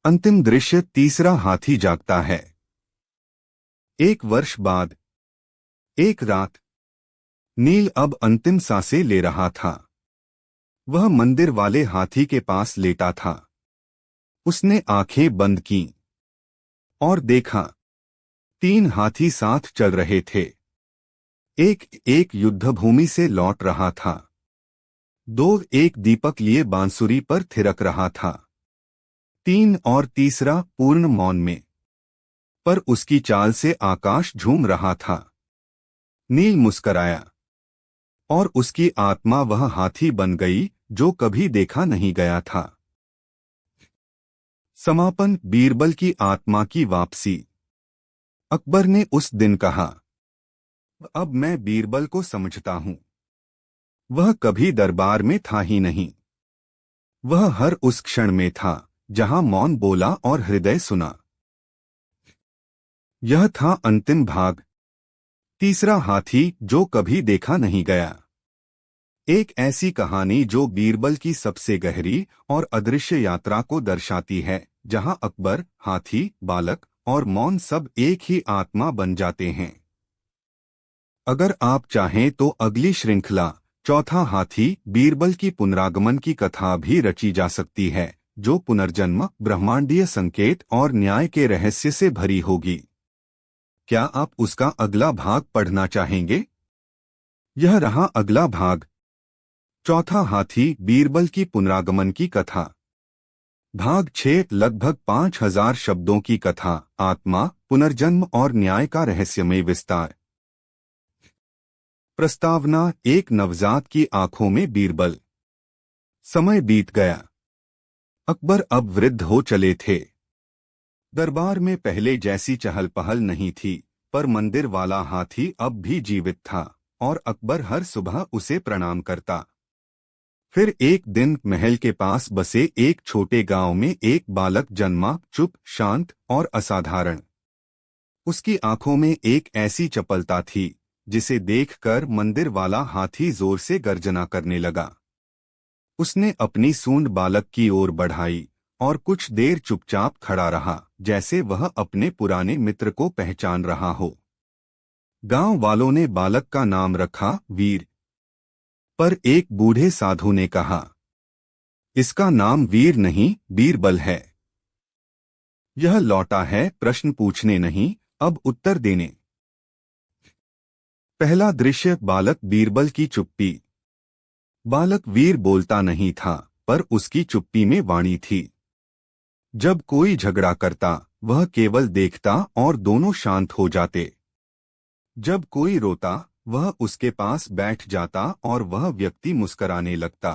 अंतिम दृश्य, तीसरा हाथी जागता है। एक वर्ष बाद, एक रात, नील अब अंतिम सांसें ले रहा था। वह मंदिर वाले हाथी के पास लेटा था। उसने आंखें बंद कीं और देखा, तीन हाथी साथ चल रहे थे। एक एक युद्धभूमि से लौट रहा था। दो एक दीपक लिए बांसुरी पर थिरक रहा था। तीन और तीसरा पूर्ण मौन में, पर उसकी चाल से आकाश झूम रहा था। नील मुस्कराया और उसकी आत्मा वह हाथी बन गई जो कभी देखा नहीं गया था। समापन, बीरबल की आत्मा की वापसी। अकबर ने उस दिन कहा, अब मैं बीरबल को समझता हूं। वह कभी दरबार में था ही नहीं। वह हर उस क्षण में था जहां मौन बोला और हृदय सुना। यह था अंतिम भाग, तीसरा हाथी जो कभी देखा नहीं गया। एक ऐसी कहानी जो बीरबल की सबसे गहरी और अदृश्य यात्रा को दर्शाती है, जहां अकबर, हाथी, बालक और मौन सब एक ही आत्मा बन जाते हैं। अगर आप चाहें तो अगली श्रृंखला, चौथा हाथी, बीरबल की पुनरागमन की कथा भी रची जा सकती है, जो पुनर्जन्म, ब्रह्मांडीय संकेत और न्याय के रहस्य से भरी होगी। क्या आप उसका अगला भाग पढ़ना चाहेंगे? यह रहा अगला भाग, चौथा हाथी, बीरबल की पुनरागमन की कथा। भाग 6, लगभग 5000 शब्दों की कथा, आत्मा, पुनर्जन्म और न्याय का रहस्यमय विस्तार। प्रस्तावना, एक नवजात की आंखों में बीरबल। समय बीत गया। अकबर अब वृद्ध हो चले थे। दरबार में पहले जैसी चहल पहल नहीं थी, पर मंदिर वाला हाथी अब भी जीवित था और अकबर हर सुबह उसे प्रणाम करता। फिर एक दिन महल के पास बसे एक छोटे गांव में एक बालक जन्मा, चुप, शांत और असाधारण। उसकी आंखों में एक ऐसी चपलता थी जिसे देखकर मंदिर वाला हाथी जोर से गर्जना करने लगा। उसने अपनी सूंड बालक की ओर बढ़ाई और कुछ देर चुपचाप खड़ा रहा, जैसे वह अपने पुराने मित्र को पहचान रहा हो। गांव वालों ने बालक का नाम रखा वीर, पर एक बूढ़े साधु ने कहा, इसका नाम वीर नहीं, बीरबल है। यह लौटा है प्रश्न पूछने नहीं, अब उत्तर देने। पहला दृश्य, बालक बीरबल की चुप्पी। बालक वीर बोलता नहीं था, पर उसकी चुप्पी में वाणी थी। जब कोई झगड़ा करता, वह केवल देखता और दोनों शांत हो जाते। जब कोई रोता, वह उसके पास बैठ जाता और वह व्यक्ति मुस्कराने लगता।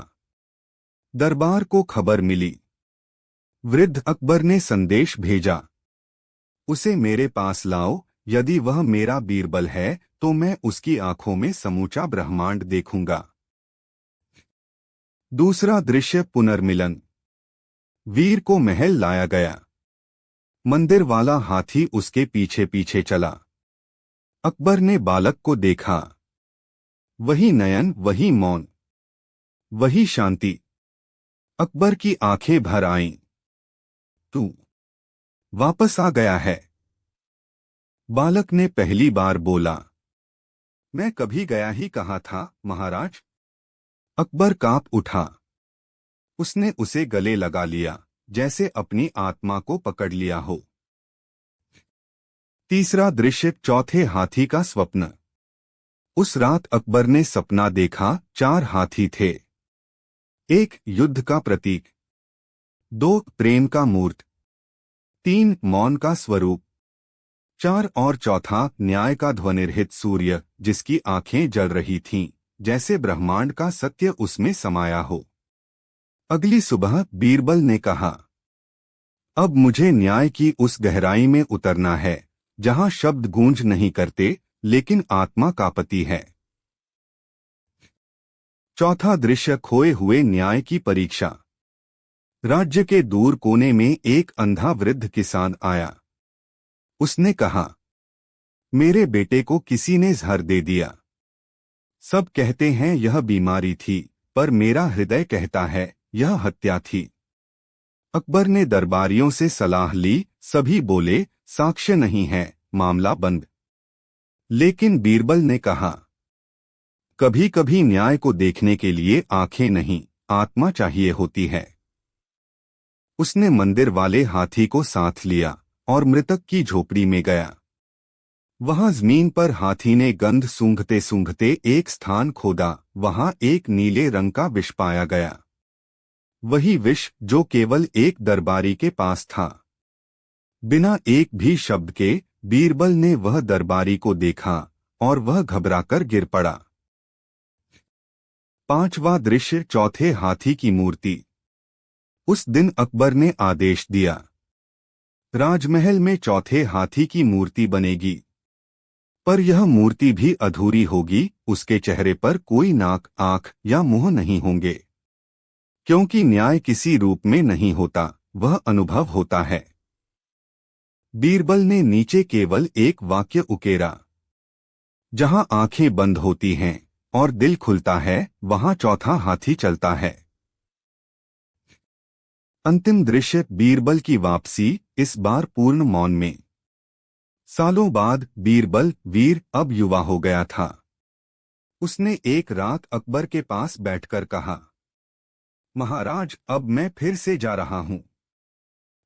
दरबार को खबर मिली। वृद्ध अकबर ने संदेश भेजा, उसे मेरे पास लाओ। यदि वह मेरा बीरबल है तो मैं उसकी आंखों में समूचा ब्रह्मांड देखूंगा। दूसरा दृश्य, पुनर्मिलन। वीर को महल लाया गया। मंदिर वाला हाथी उसके पीछे पीछे चला। अकबर ने बालक को देखा। वही नयन, वही मौन, वही शांति। अकबर की आंखें भर आईं। तू वापस आ गया है? बालक ने पहली बार बोला। मैं कभी गया ही कहा था महाराज। अकबर कांप उठा। उसने उसे गले लगा लिया, जैसे अपनी आत्मा को पकड़ लिया हो। तीसरा दृश्य, चौथे हाथी का स्वप्न। उस रात अकबर ने सपना देखा, 4 हाथी थे। 1 युद्ध का प्रतीक, 2 प्रेम का मूर्त, 3 मौन का स्वरूप, 4 और चौथा न्याय का ध्वनिरहित सूर्य, जिसकी आंखें जल रही थीं, जैसे ब्रह्मांड का सत्य उसमें समाया हो। अगली सुबह बीरबल ने कहा, अब मुझे न्याय की उस गहराई में उतरना है जहां शब्द गूंज नहीं करते, लेकिन आत्मा कांपती है। चौथा दृश्य, खोए हुए न्याय की परीक्षा। राज्य के दूर कोने में एक अंधा वृद्ध किसान आया। उसने कहा, मेरे बेटे को किसी ने जहर दे दिया। सब कहते हैं यह बीमारी थी, पर मेरा हृदय कहता है यह हत्या थी। अकबर ने दरबारियों से सलाह ली। सभी बोले, साक्ष्य नहीं है, मामला बंद। लेकिन बीरबल ने कहा, कभी कभी न्याय को देखने के लिए आंखें नहीं, आत्मा चाहिए होती है। उसने मंदिर वाले हाथी को साथ लिया और मृतक की झोपड़ी में गया। वहां जमीन पर हाथी ने गंध सूंघते सूंघते एक स्थान खोदा। वहां एक नीले रंग का विष पाया गया। वही विष जो केवल एक दरबारी के पास था। बिना एक भी शब्द के बीरबल ने वह दरबारी को देखा और वह घबराकर गिर पड़ा। पांचवा दृश्य, चौथे हाथी की मूर्ति। उस दिन अकबर ने आदेश दिया, राजमहल में चौथे हाथी की मूर्ति बनेगी। पर यह मूर्ति भी अधूरी होगी। उसके चेहरे पर कोई नाक, आंख या मुंह नहीं होंगे, क्योंकि न्याय किसी रूप में नहीं होता, वह अनुभव होता है। बीरबल ने नीचे केवल एक वाक्य उकेरा, जहां आंखें बंद होती हैं और दिल खुलता है, वहां चौथा हाथी चलता है। अंतिम दृश्य, बीरबल की वापसी, इस बार पूर्ण मौन में। सालों बाद बीरबल, वीर, अब युवा हो गया था। उसने एक रात अकबर के पास बैठकर कहा, महाराज, अब मैं फिर से जा रहा हूं।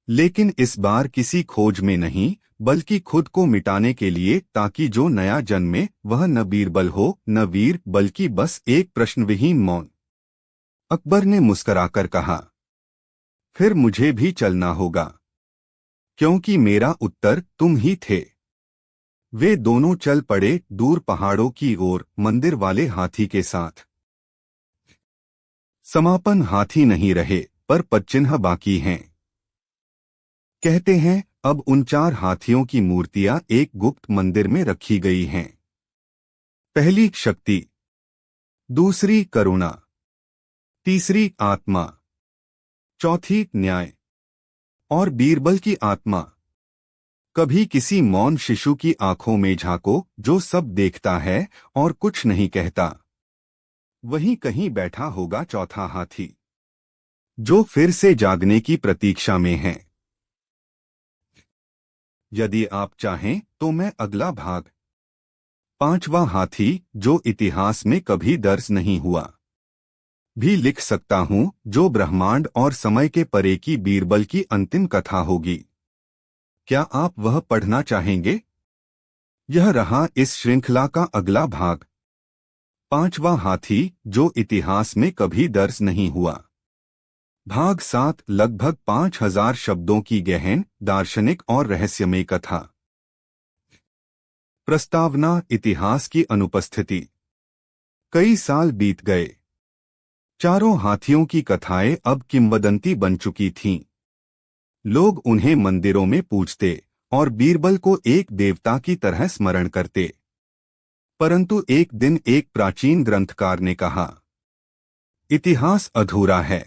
लेकिन इस बार किसी खोज में नहीं, बल्कि खुद को मिटाने के लिए, ताकि जो नया जन्मे वह न बीरबल हो न वीर, बल्कि बस एक प्रश्नविहीन मौन। अकबर ने मुस्कुराकर कहा, फिर मुझे भी चलना होगा, क्योंकि मेरा उत्तर तुम ही थे। वे दोनों चल पड़े दूर पहाड़ों की ओर, मंदिर वाले हाथी के साथ। समापन, हाथी नहीं रहे, पर पदचिन्ह बाकी हैं। कहते हैं अब उन 4 हाथियों की मूर्तियां एक गुप्त मंदिर में रखी गई हैं। पहली शक्ति, दूसरी करुणा, तीसरी आत्मा, चौथी न्याय और बीरबल की आत्मा। कभी किसी मौन शिशु की आंखों में झांको, जो सब देखता है और कुछ नहीं कहता। वहीं कहीं बैठा होगा चौथा हाथी, जो फिर से जागने की प्रतीक्षा में है। यदि आप चाहें तो मैं अगला भाग, 5वां हाथी, जो इतिहास में कभी दर्ज नहीं हुआ, भी लिख सकता हूं, जो ब्रह्मांड और समय के परे की बीरबल की अंतिम कथा होगी। क्या आप वह पढ़ना चाहेंगे? यह रहा इस श्रृंखला का अगला भाग, पांचवा हाथी जो इतिहास में कभी दर्ज नहीं हुआ। भाग 7, लगभग 5000 शब्दों की गहन, दार्शनिक और रहस्यमय कथा। प्रस्तावना: इतिहास की अनुपस्थिति। कई साल बीत गए। चारों हाथियों की कथाएं अब किंवदंती बन चुकी थीं। लोग उन्हें मंदिरों में पूजते और बीरबल को एक देवता की तरह स्मरण करते। परंतु एक दिन एक प्राचीन ग्रंथकार ने कहा, इतिहास अधूरा है।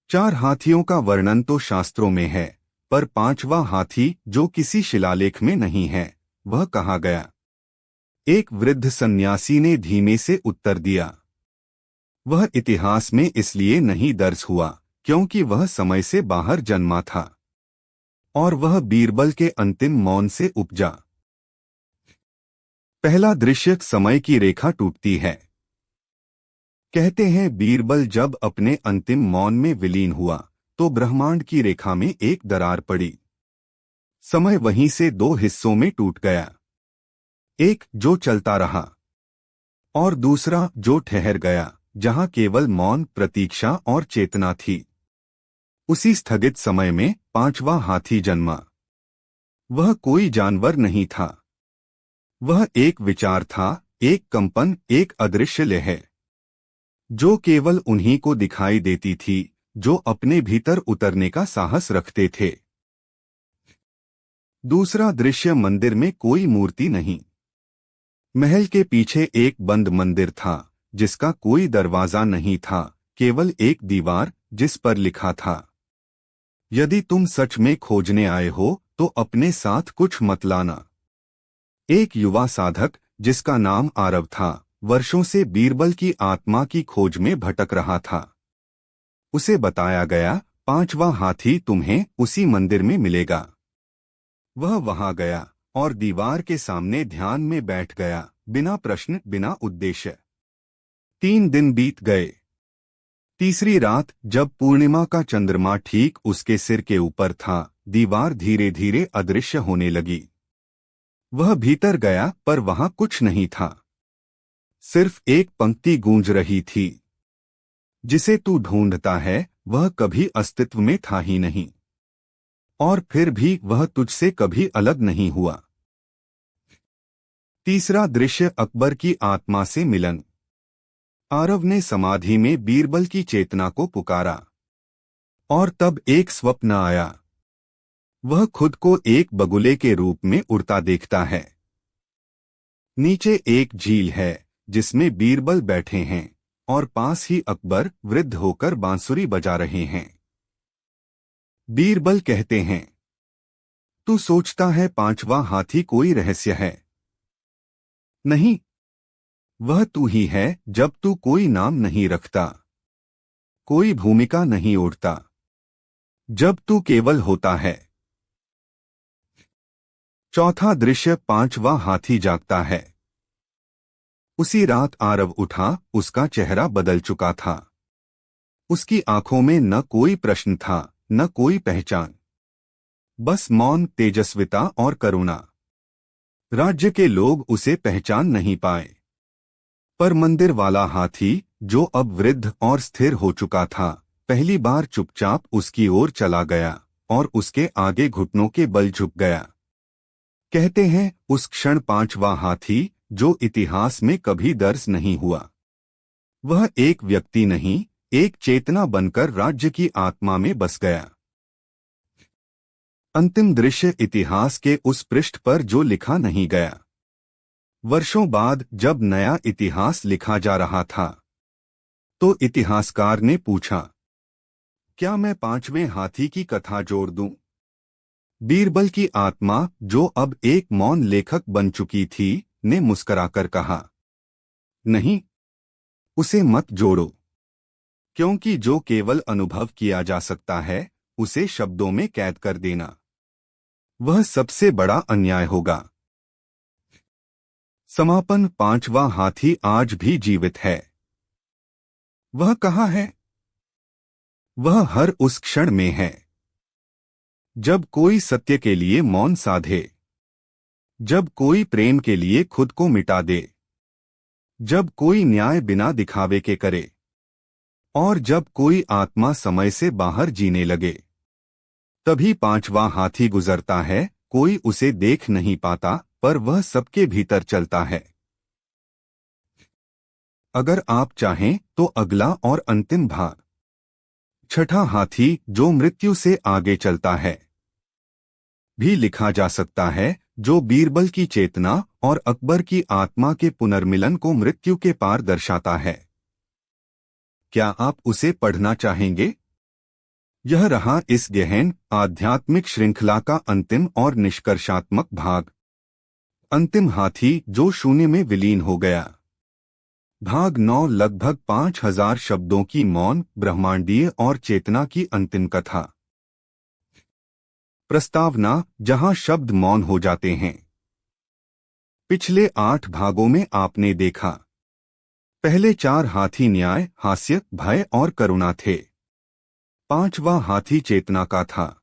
4 हाथियों का वर्णन तो शास्त्रों में है, पर 5वां हाथी जो किसी शिलालेख में नहीं है, वह कहाँ गया? एक वृद्ध सन्यासी ने धीमे से उत्तर दिया, वह इतिहास में इसलिए नहीं दर्ज हुआ क्योंकि वह समय से बाहर जन्मा था, और वह बीरबल के अंतिम मौन से उपजा। पहला दृश्य: समय की रेखा टूटती है। कहते हैं बीरबल जब अपने अंतिम मौन में विलीन हुआ तो ब्रह्मांड की रेखा में एक दरार पड़ी। समय वहीं से 2 हिस्सों में टूट गया, एक जो चलता रहा और दूसरा जो ठहर गया, जहां केवल मौन, प्रतीक्षा और चेतना थी। उसी स्थगित समय में 5वां हाथी जन्मा। वह कोई जानवर नहीं था, वह एक विचार था, एक कंपन, एक अदृश्य लहर, जो केवल उन्हीं को दिखाई देती थी जो अपने भीतर उतरने का साहस रखते थे। दूसरा दृश्य: मंदिर में कोई मूर्ति नहीं। महल के पीछे एक बंद मंदिर था जिसका कोई दरवाजा नहीं था, केवल एक दीवार जिस पर लिखा था, यदि तुम सच में खोजने आए हो तो अपने साथ कुछ मत लाना। एक युवा साधक जिसका नाम आरव था, वर्षों से बीरबल की आत्मा की खोज में भटक रहा था। उसे बताया गया, 5वां हाथी तुम्हें उसी मंदिर में मिलेगा। वह वहां गया और दीवार के सामने ध्यान में बैठ गया, बिना प्रश्न, बिना उद्देश्य। 3 दिन बीत गए। तीसरी रात, जब पूर्णिमा का चंद्रमा ठीक उसके सिर के ऊपर था, दीवार धीरे धीरे अदृश्य होने लगी। वह भीतर गया पर वहां कुछ नहीं था। सिर्फ एक पंक्ति गूंज रही थी, जिसे तू ढूंढता है वह कभी अस्तित्व में था ही नहीं, और फिर भी वह तुझसे कभी अलग नहीं हुआ। तीसरा दृश्य: अकबर की आत्मा से मिलन। आरव ने समाधि में बीरबल की चेतना को पुकारा, और तब एक स्वप्न आया। वह खुद को एक बगुले के रूप में उड़ता देखता है। नीचे एक झील है जिसमें बीरबल बैठे हैं, और पास ही अकबर वृद्ध होकर बांसुरी बजा रहे हैं। बीरबल कहते हैं, तू सोचता है 5वां हाथी कोई रहस्य है? नहीं, वह तू ही है जब तू कोई नाम नहीं रखता, कोई भूमिका नहीं ओढ़ता, जब तू केवल होता है। चौथा दृश्य: 5वां हाथी जागता है। उसी रात आरव उठा, उसका चेहरा बदल चुका था। उसकी आंखों में न कोई प्रश्न था, न कोई पहचान, बस मौन, तेजस्विता और करुणा। राज्य के लोग उसे पहचान नहीं पाए, पर मंदिर वाला हाथी, जो अब वृद्ध और स्थिर हो चुका था, पहली बार चुपचाप उसकी ओर चला गया और उसके आगे घुटनों के बल झुक गया। कहते हैं उस क्षण 5वां हाथी, जो इतिहास में कभी दर्ज नहीं हुआ, वह एक व्यक्ति नहीं, एक चेतना बनकर राज्य की आत्मा में बस गया। अंतिम दृश्य: इतिहास के उस पृष्ठ पर जो लिखा नहीं गया। वर्षों बाद जब नया इतिहास लिखा जा रहा था, तो इतिहासकार ने पूछा, क्या मैं 5वें हाथी की कथा जोड़ दूं? बीरबल की आत्मा, जो अब एक मौन लेखक बन चुकी थी, ने मुस्कुराकर कहा, नहीं, उसे मत जोड़ो, क्योंकि जो केवल अनुभव किया जा सकता है, उसे शब्दों में कैद कर देना, वह सबसे बड़ा अन्याय होगा। समापन: 5वां हाथी आज भी जीवित है। वह कहाँ है? वह हर उस क्षण में है जब कोई सत्य के लिए मौन साधे, जब कोई प्रेम के लिए खुद को मिटा दे, जब कोई न्याय बिना दिखावे के करे, और जब कोई आत्मा समय से बाहर जीने लगे, तभी पांचवा हाथी गुजरता है। कोई उसे देख नहीं पाता, पर वह सबके भीतर चलता है। अगर आप चाहें तो अगला और अंतिम भाग, छठा हाथी जो मृत्यु से आगे चलता है, भी लिखा जा सकता है, जो बीरबल की चेतना और अकबर की आत्मा के पुनर्मिलन को मृत्यु के पार दर्शाता है। क्या आप उसे पढ़ना चाहेंगे? यह रहा इस गहन आध्यात्मिक श्रृंखला का अंतिम और निष्कर्षात्मक भाग, अंतिम हाथी जो शून्य में विलीन हो गया। भाग 9 लगभग 5000 शब्दों की मौन, ब्रह्मांडीय और चेतना की अंतिम कथा। प्रस्तावना, जहां शब्द मौन हो जाते हैं। पिछले 8 भागों में आपने देखा, पहले 4 हाथी न्याय, हास्य, भय और करुणा थे। 5वां हाथी चेतना का था।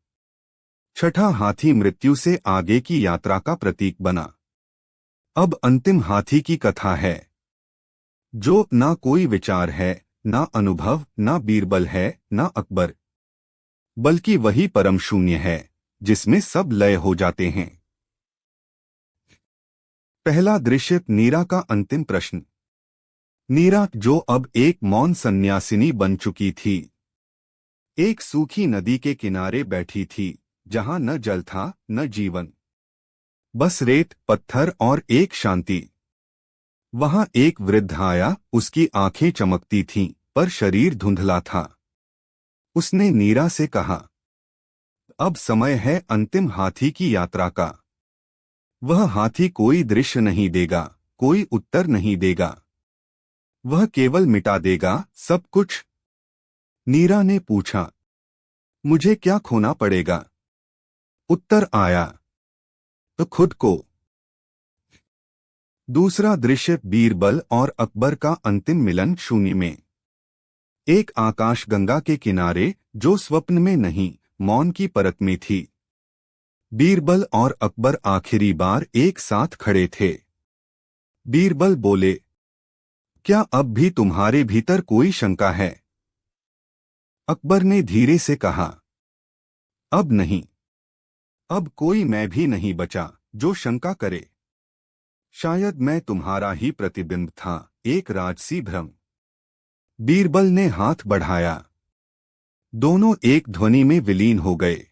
6ठा हाथी मृत्यु से आगे की यात्रा का प्रतीक बना। अब अंतिम हाथी की कथा है, जो ना कोई विचार है, ना अनुभव, ना बीरबल है, ना अकबर, बल्कि वही परम शून्य है जिसमें सब लय हो जाते हैं। पहला दृश्य, नीरा का अंतिम प्रश्न। नीरा, जो अब एक मौन सन्यासिनी बन चुकी थी, एक सूखी नदी के किनारे बैठी थी, जहां न जल था न जीवन, बस रेत, पत्थर और एक शांति। वहां एक वृद्ध आया, उसकी आंखें चमकती थीं, पर शरीर धुंधला था। उसने नीरा से कहा, अब समय है अंतिम हाथी की यात्रा का। वह हाथी कोई दृश्य नहीं देगा, कोई उत्तर नहीं देगा, वह केवल मिटा देगा सब कुछ। नीरा ने पूछा, मुझे क्या खोना पड़ेगा? उत्तर आया, तो खुद को। दूसरा दृश्य, बीरबल और अकबर का अंतिम मिलन शून्य में। एक आकाशगंगा के किनारे, जो स्वप्न में नहीं, मौन की परत में थी। बीरबल और अकबर आखिरी बार एक साथ खड़े थे। बीरबल बोले, क्या अब भी तुम्हारे भीतर कोई शंका है? अकबर ने धीरे से कहा, अब नहीं। अब कोई मैं भी नहीं बचा जो शंका करे। शायद मैं तुम्हारा ही प्रतिबिंब था, एक राजसी भ्रम। बीरबल ने हाथ बढ़ाया। दोनों एक ध्वनि में विलीन हो गए।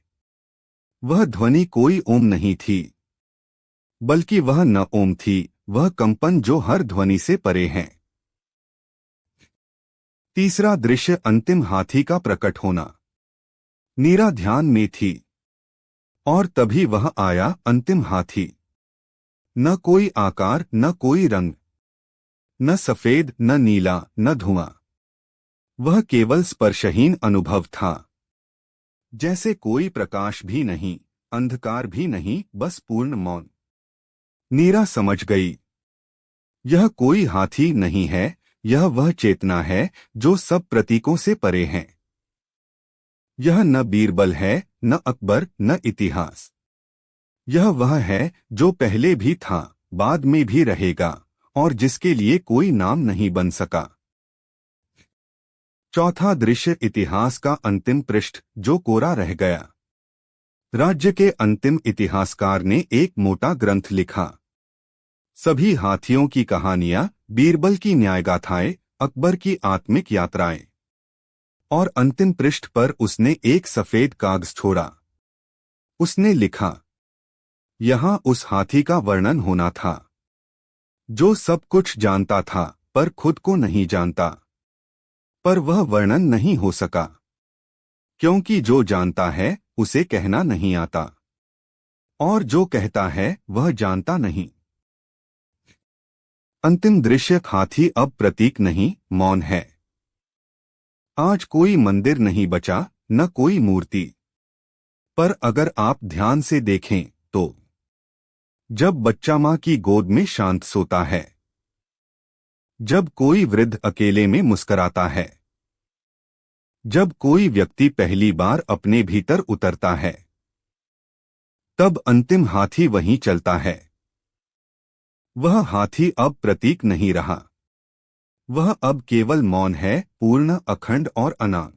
वह ध्वनि कोई ओम नहीं थी, बल्कि वह न ओम थी, वह कंपन जो हर ध्वनि से परे है। तीसरा दृश्य, अंतिम हाथी का प्रकट होना। नीरा ध्यान में थी, और तभी वह आया, अंतिम हाथी। न कोई आकार, न कोई रंग, न सफेद, न नीला, न धुआं। वह केवल स्पर्शहीन अनुभव था, जैसे कोई प्रकाश भी नहीं, अंधकार भी नहीं, बस पूर्ण मौन। नीरा समझ गई, यह कोई हाथी नहीं है, यह वह चेतना है जो सब प्रतीकों से परे है। यह न बीरबल है, न अकबर, न इतिहास। यह वह है जो पहले भी था, बाद में भी रहेगा, और जिसके लिए कोई नाम नहीं बन सका। चौथा दृश्य, इतिहास का अंतिम पृष्ठ जो कोरा रह गया। राज्य के अंतिम इतिहासकार ने एक मोटा ग्रंथ लिखा। सभी हाथियों की कहानियां, बीरबल की न्यायगाथाएं, अकबर की आत्मिक यात्राएं। और अंतिम पृष्ठ पर उसने एक सफेद कागज छोड़ा। उसने लिखा, यहां उस हाथी का वर्णन होना था, जो सब कुछ जानता था पर खुद को नहीं जानता। पर वह वर्णन नहीं हो सका, क्योंकि जो जानता है उसे कहना नहीं आता, और जो कहता है वह जानता नहीं। अंतिम दृश्य, हाथी अब प्रतीक नहीं, मौन है। आज कोई मंदिर नहीं बचा, न कोई मूर्ति। पर अगर आप ध्यान से देखें तो जब बच्चा मां की गोद में शांत सोता है, जब कोई वृद्ध अकेले में मुस्कुराता है, जब कोई व्यक्ति पहली बार अपने भीतर उतरता है, तब अंतिम हाथी वहीं चलता है। वह हाथी अब प्रतीक नहीं रहा। वह अब केवल मौन है, पूर्ण, अखंड और अनांग।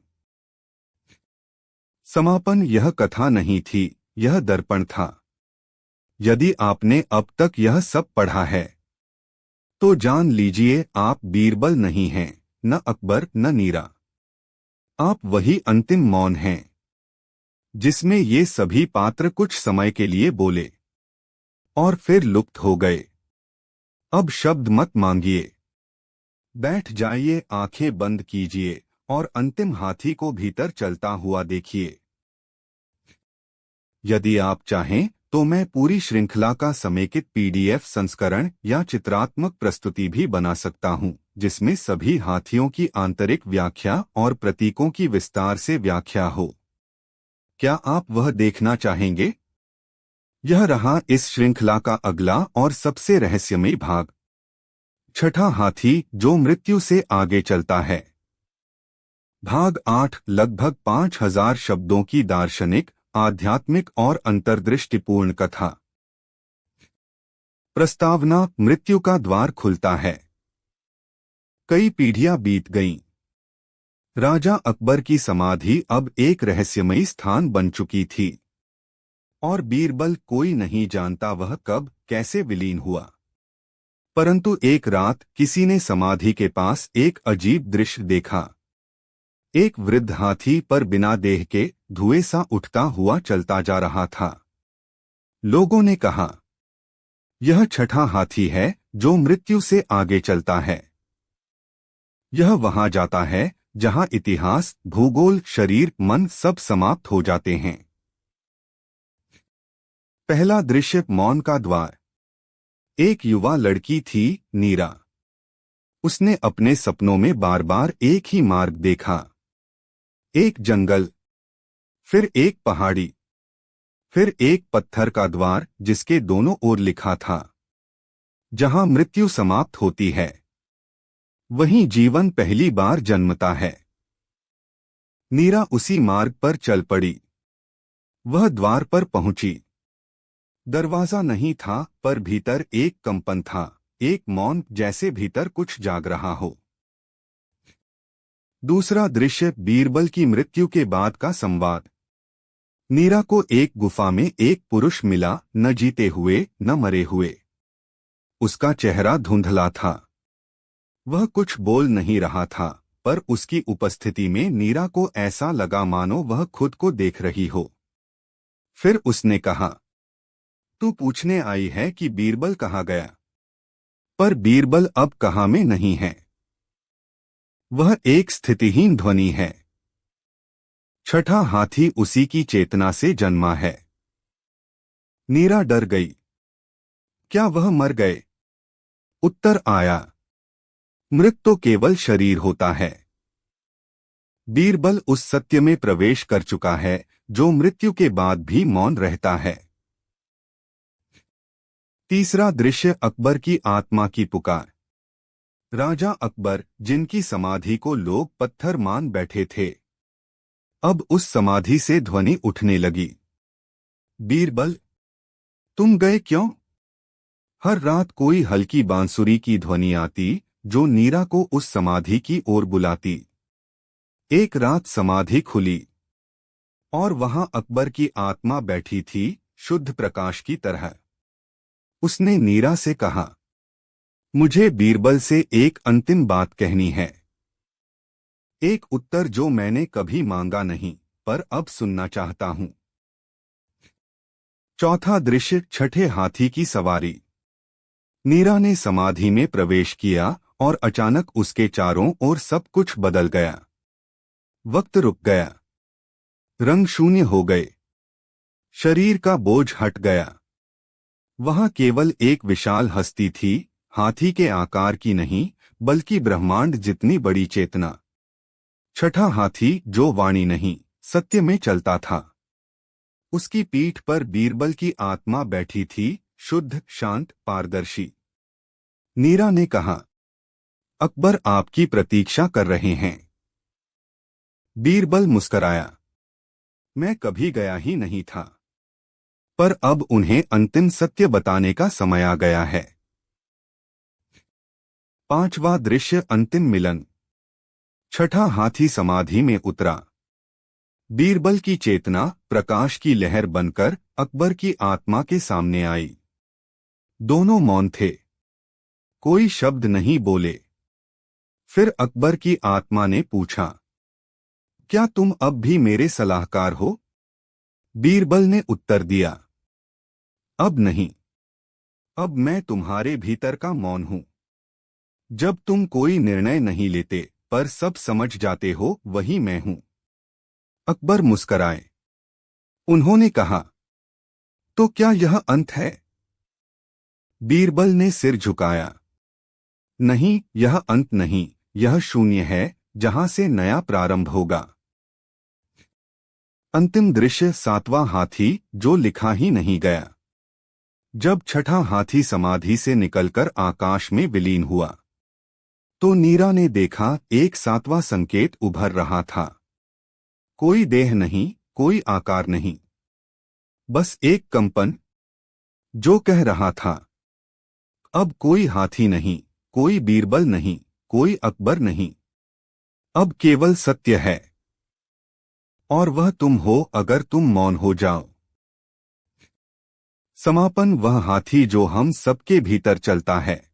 समापन यह कथा नहीं थी, यह दर्पण था। यदि आपने अब तक यह सब पढ़ा है तो जान लीजिए आप बीरबल नहीं हैं, न अकबर न नीरा। आप वही अंतिम मौन हैं जिसमें ये सभी पात्र कुछ समय के लिए बोले और फिर लुप्त हो गए। अब शब्द मत मांगिए, बैठ जाइए, आंखें बंद कीजिए और अंतिम हाथी को भीतर चलता हुआ देखिए। यदि आप चाहें तो मैं पूरी श्रृंखला का समेकित पीडीएफ संस्करण या चित्रात्मक प्रस्तुति भी बना सकता हूं, जिसमें सभी हाथियों की आंतरिक व्याख्या और प्रतीकों की विस्तार से व्याख्या हो। क्या आप वह देखना चाहेंगे? यह रहा इस श्रृंखला का अगला और सबसे रहस्यमयी भाग, छठा हाथी जो मृत्यु से आगे चलता है। भाग 8, लगभग 5000 शब्दों की दार्शनिक, आध्यात्मिक और अंतर्दृष्टिपूर्ण कथा। प्रस्तावना: मृत्यु का द्वार खुलता है। कई पीढ़ियां बीत गईं। राजा अकबर की समाधि अब एक रहस्यमयी स्थान बन चुकी थी और बीरबल कोई नहीं जानता वह कब कैसे विलीन हुआ। परंतु एक रात किसी ने समाधि के पास एक अजीब दृश्य देखा। एक वृद्ध हाथी पर बिना देह के धुएं सा उठता हुआ चलता जा रहा था। लोगों ने कहा, यह छठा हाथी है जो मृत्यु से आगे चलता है। यह वहां जाता है जहां इतिहास, भूगोल, शरीर, मन सब समाप्त हो जाते हैं। पहला दृश्य, मौन का द्वार। एक युवा लड़की थी, नीरा। उसने अपने सपनों में बार बार एक ही मार्ग देखा। एक जंगल, फिर एक पहाड़ी, फिर एक पत्थर का द्वार जिसके दोनों ओर लिखा था, जहां मृत्यु समाप्त होती है वहीं जीवन पहली बार जन्मता है। नीरा उसी मार्ग पर चल पड़ी। वह द्वार पर पहुंची। दरवाजा नहीं था, पर भीतर एक कंपन था, एक मौन, जैसे भीतर कुछ जाग रहा हो। दूसरा दृश्य, बीरबल की मृत्यु के बाद का संवाद। नीरा को एक गुफा में एक पुरुष मिला, न जीते हुए न मरे हुए। उसका चेहरा धुंधला था। वह कुछ बोल नहीं रहा था, पर उसकी उपस्थिति में नीरा को ऐसा लगा मानो वह खुद को देख रही हो। फिर उसने कहा, तू पूछने आई है कि बीरबल कहाँ गया? पर बीरबल अब कहाँ में नहीं है। वह एक स्थितिहीन ध्वनि है। छठा हाथी उसी की चेतना से जन्मा है। नीरा डर गई। क्या वह मर गए? उत्तर आया, मृत तो केवल शरीर होता है। बीरबल उस सत्य में प्रवेश कर चुका है जो मृत्यु के बाद भी मौन रहता है। तीसरा दृश्य, अकबर की आत्मा की पुकार। राजा अकबर, जिनकी समाधि को लोग पत्थर मान बैठे थे, अब उस समाधि से ध्वनि उठने लगी, बीरबल, तुम गए क्यों? हर रात कोई हल्की बांसुरी की ध्वनि आती जो नीरा को उस समाधि की ओर बुलाती। एक रात समाधि खुली और वहां अकबर की आत्मा बैठी थी, शुद्ध प्रकाश की तरह। उसने नीरा से कहा, मुझे बीरबल से एक अंतिम बात कहनी है। एक उत्तर जो मैंने कभी मांगा नहीं, पर अब सुनना चाहता हूं। चौथा दृश्य, छठे हाथी की सवारी। नीरा ने समाधि में प्रवेश किया और अचानक उसके चारों ओर सब कुछ बदल गया। वक्त रुक गया। रंग शून्य हो गए। शरीर का बोझ हट गया। वहां केवल एक विशाल हस्ती थी, हाथी के आकार की नहीं, बल्कि ब्रह्मांड जितनी बड़ी चेतना। छठा हाथी जो वाणी नहीं, सत्य में चलता था। उसकी पीठ पर बीरबल की आत्मा बैठी थी, शुद्ध, शांत, पारदर्शी। नीरा ने कहा, अकबर आपकी प्रतीक्षा कर रहे हैं। बीरबल मुस्कराया, मैं कभी गया ही नहीं था। पर अब उन्हें अंतिम सत्य बताने का समय आ गया है। 5वां दृश्य, अंतिम मिलन। छठा हाथी समाधि में उतरा। बीरबल की चेतना प्रकाश की लहर बनकर अकबर की आत्मा के सामने आई। दोनों मौन थे, कोई शब्द नहीं बोले। फिर अकबर की आत्मा ने पूछा, क्या तुम अब भी मेरे सलाहकार हो? बीरबल ने उत्तर दिया, अब नहीं। अब मैं तुम्हारे भीतर का मौन हूं। जब तुम कोई निर्णय नहीं लेते पर सब समझ जाते हो, वही मैं हूं। अकबर मुस्कराए। उन्होंने कहा, तो क्या यह अंत है? बीरबल ने सिर झुकाया। नहीं, यह अंत नहीं, यह शून्य है जहां से नया प्रारंभ होगा। अंतिम दृश्य, 7वां हाथी जो लिखा ही नहीं गया। जब छठा हाथी समाधि से निकलकर आकाश में विलीन हुआ तो नीरा ने देखा एक 7वां संकेत उभर रहा था। कोई देह नहीं, कोई आकार नहीं, बस एक कंपन जो कह रहा था, अब कोई हाथी नहीं, कोई बीरबल नहीं, कोई अकबर नहीं, अब केवल सत्य है। और वह तुम हो अगर तुम मौन हो जाओ। समापन, वह हाथी जो हम सबके भीतर चलता है।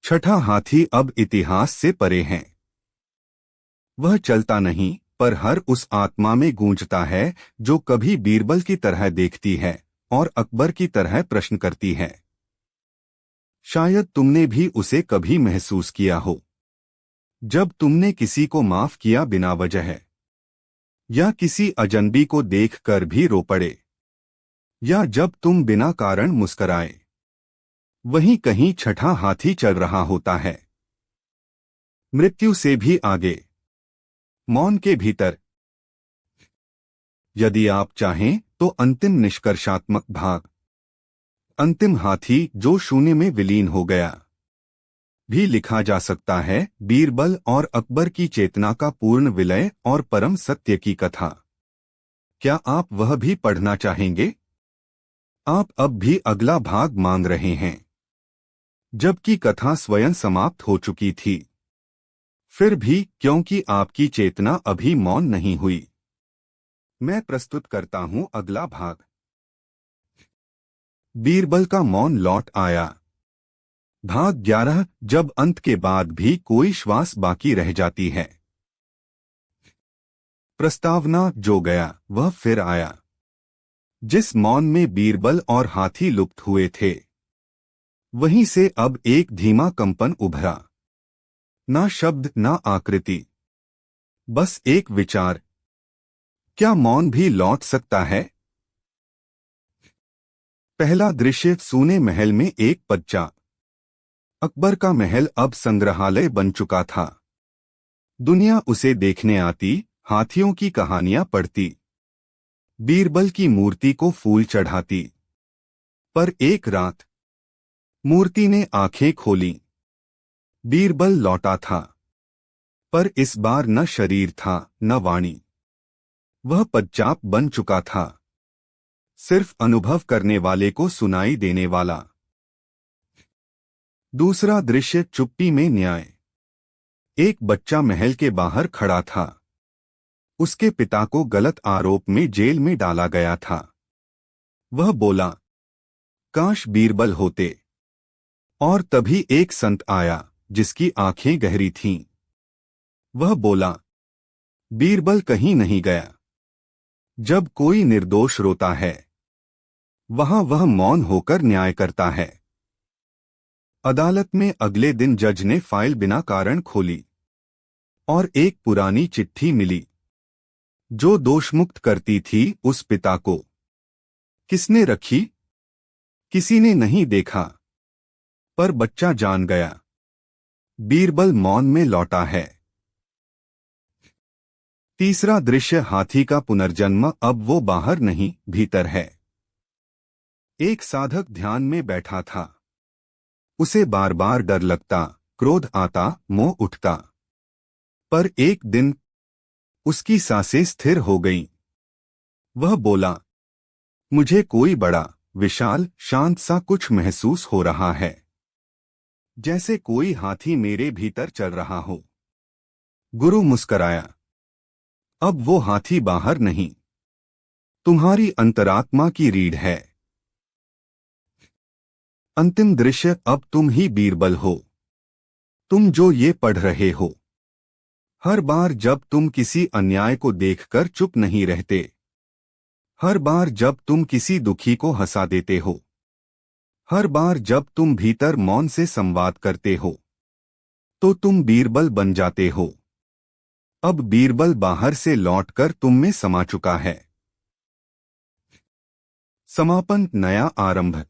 छठा हाथी अब इतिहास से परे है। वह चलता नहीं, पर हर उस आत्मा में गूंजता है जो कभी बीरबल की तरह देखती है और अकबर की तरह प्रश्न करती है। शायद तुमने भी उसे कभी महसूस किया हो, जब तुमने किसी को माफ किया बिना वजह, या किसी अजनबी को देखकर भी रो पड़े, या जब तुम बिना कारण मुस्कराए। वहीं कहीं छठा हाथी चल रहा होता है, मृत्यु से भी आगे, मौन के भीतर। यदि आप चाहें तो अंतिम निष्कर्षात्मक भाग, अंतिम हाथी जो शून्य में विलीन हो गया, भी लिखा जा सकता है। बीरबल और अकबर की चेतना का पूर्ण विलय और परम सत्य की कथा। क्या आप वह भी पढ़ना चाहेंगे? आप अब भी अगला भाग मांग रहे हैं, जबकि कथा स्वयं समाप्त हो चुकी थी। फिर भी क्योंकि आपकी चेतना अभी मौन नहीं हुई, मैं प्रस्तुत करता हूं अगला भाग। बीरबल का मौन लौट आया। भाग 11, जब अंत के बाद भी कोई श्वास बाकी रह जाती है। प्रस्तावना, जो गया वह फिर आया। जिस मौन में बीरबल और हाथी लुप्त हुए थे, वहीं से अब एक धीमा कंपन उभरा। ना शब्द, ना आकृति, बस एक विचार, क्या मौन भी लौट सकता है? पहला दृश्य, सूने महल में एक बच्चा। अकबर का महल अब संग्रहालय बन चुका था। दुनिया उसे देखने आती, हाथियों की कहानियां पढ़ती, बीरबल की मूर्ति को फूल चढ़ाती। पर एक रात मूर्ति ने आंखें खोली। बीरबल लौटा था, पर इस बार न शरीर था न वाणी। वह पदचाप बन चुका था, सिर्फ अनुभव करने वाले को सुनाई देने वाला। दूसरा दृश्य, चुप्पी में न्याय। एक बच्चा महल के बाहर खड़ा था। उसके पिता को गलत आरोप में जेल में डाला गया था। वह बोला, काश बीरबल होते। और तभी एक संत आया जिसकी आंखें गहरी थीं। वह बोला, बीरबल कहीं नहीं गया। जब कोई निर्दोष रोता है, वहां वह मौन होकर न्याय करता है। अदालत में अगले दिन जज ने फाइल बिना कारण खोली और एक पुरानी चिट्ठी मिली जो दोषमुक्त करती थी उस पिता को। किसने रखी? किसी ने नहीं देखा, पर बच्चा जान गया, बीरबल मौन में लौटा है। तीसरा दृश्य, हाथी का पुनर्जन्म। अब वो बाहर नहीं, भीतर है। एक साधक ध्यान में बैठा था। उसे बार बार डर लगता, क्रोध आता, मोह उठता। पर एक दिन उसकी सांसें स्थिर हो गईं। वह बोला, मुझे कोई बड़ा, विशाल, शांत सा कुछ महसूस हो रहा है, जैसे कोई हाथी मेरे भीतर चल रहा हो। गुरु मुस्कराया। अब वो हाथी बाहर नहीं, तुम्हारी अंतरात्मा की रीढ़ है। अंतिम दृश्य, अब तुम ही बीरबल हो। तुम जो ये पढ़ रहे हो। हर बार जब तुम किसी अन्याय को देखकर चुप नहीं रहते, हर बार जब तुम किसी दुखी को हंसा देते हो, हर बार जब तुम भीतर मौन से संवाद करते हो, तो तुम बीरबल बन जाते हो। अब बीरबल बाहर से लौटकर तुम में समा चुका है। समापन, नया आरंभ।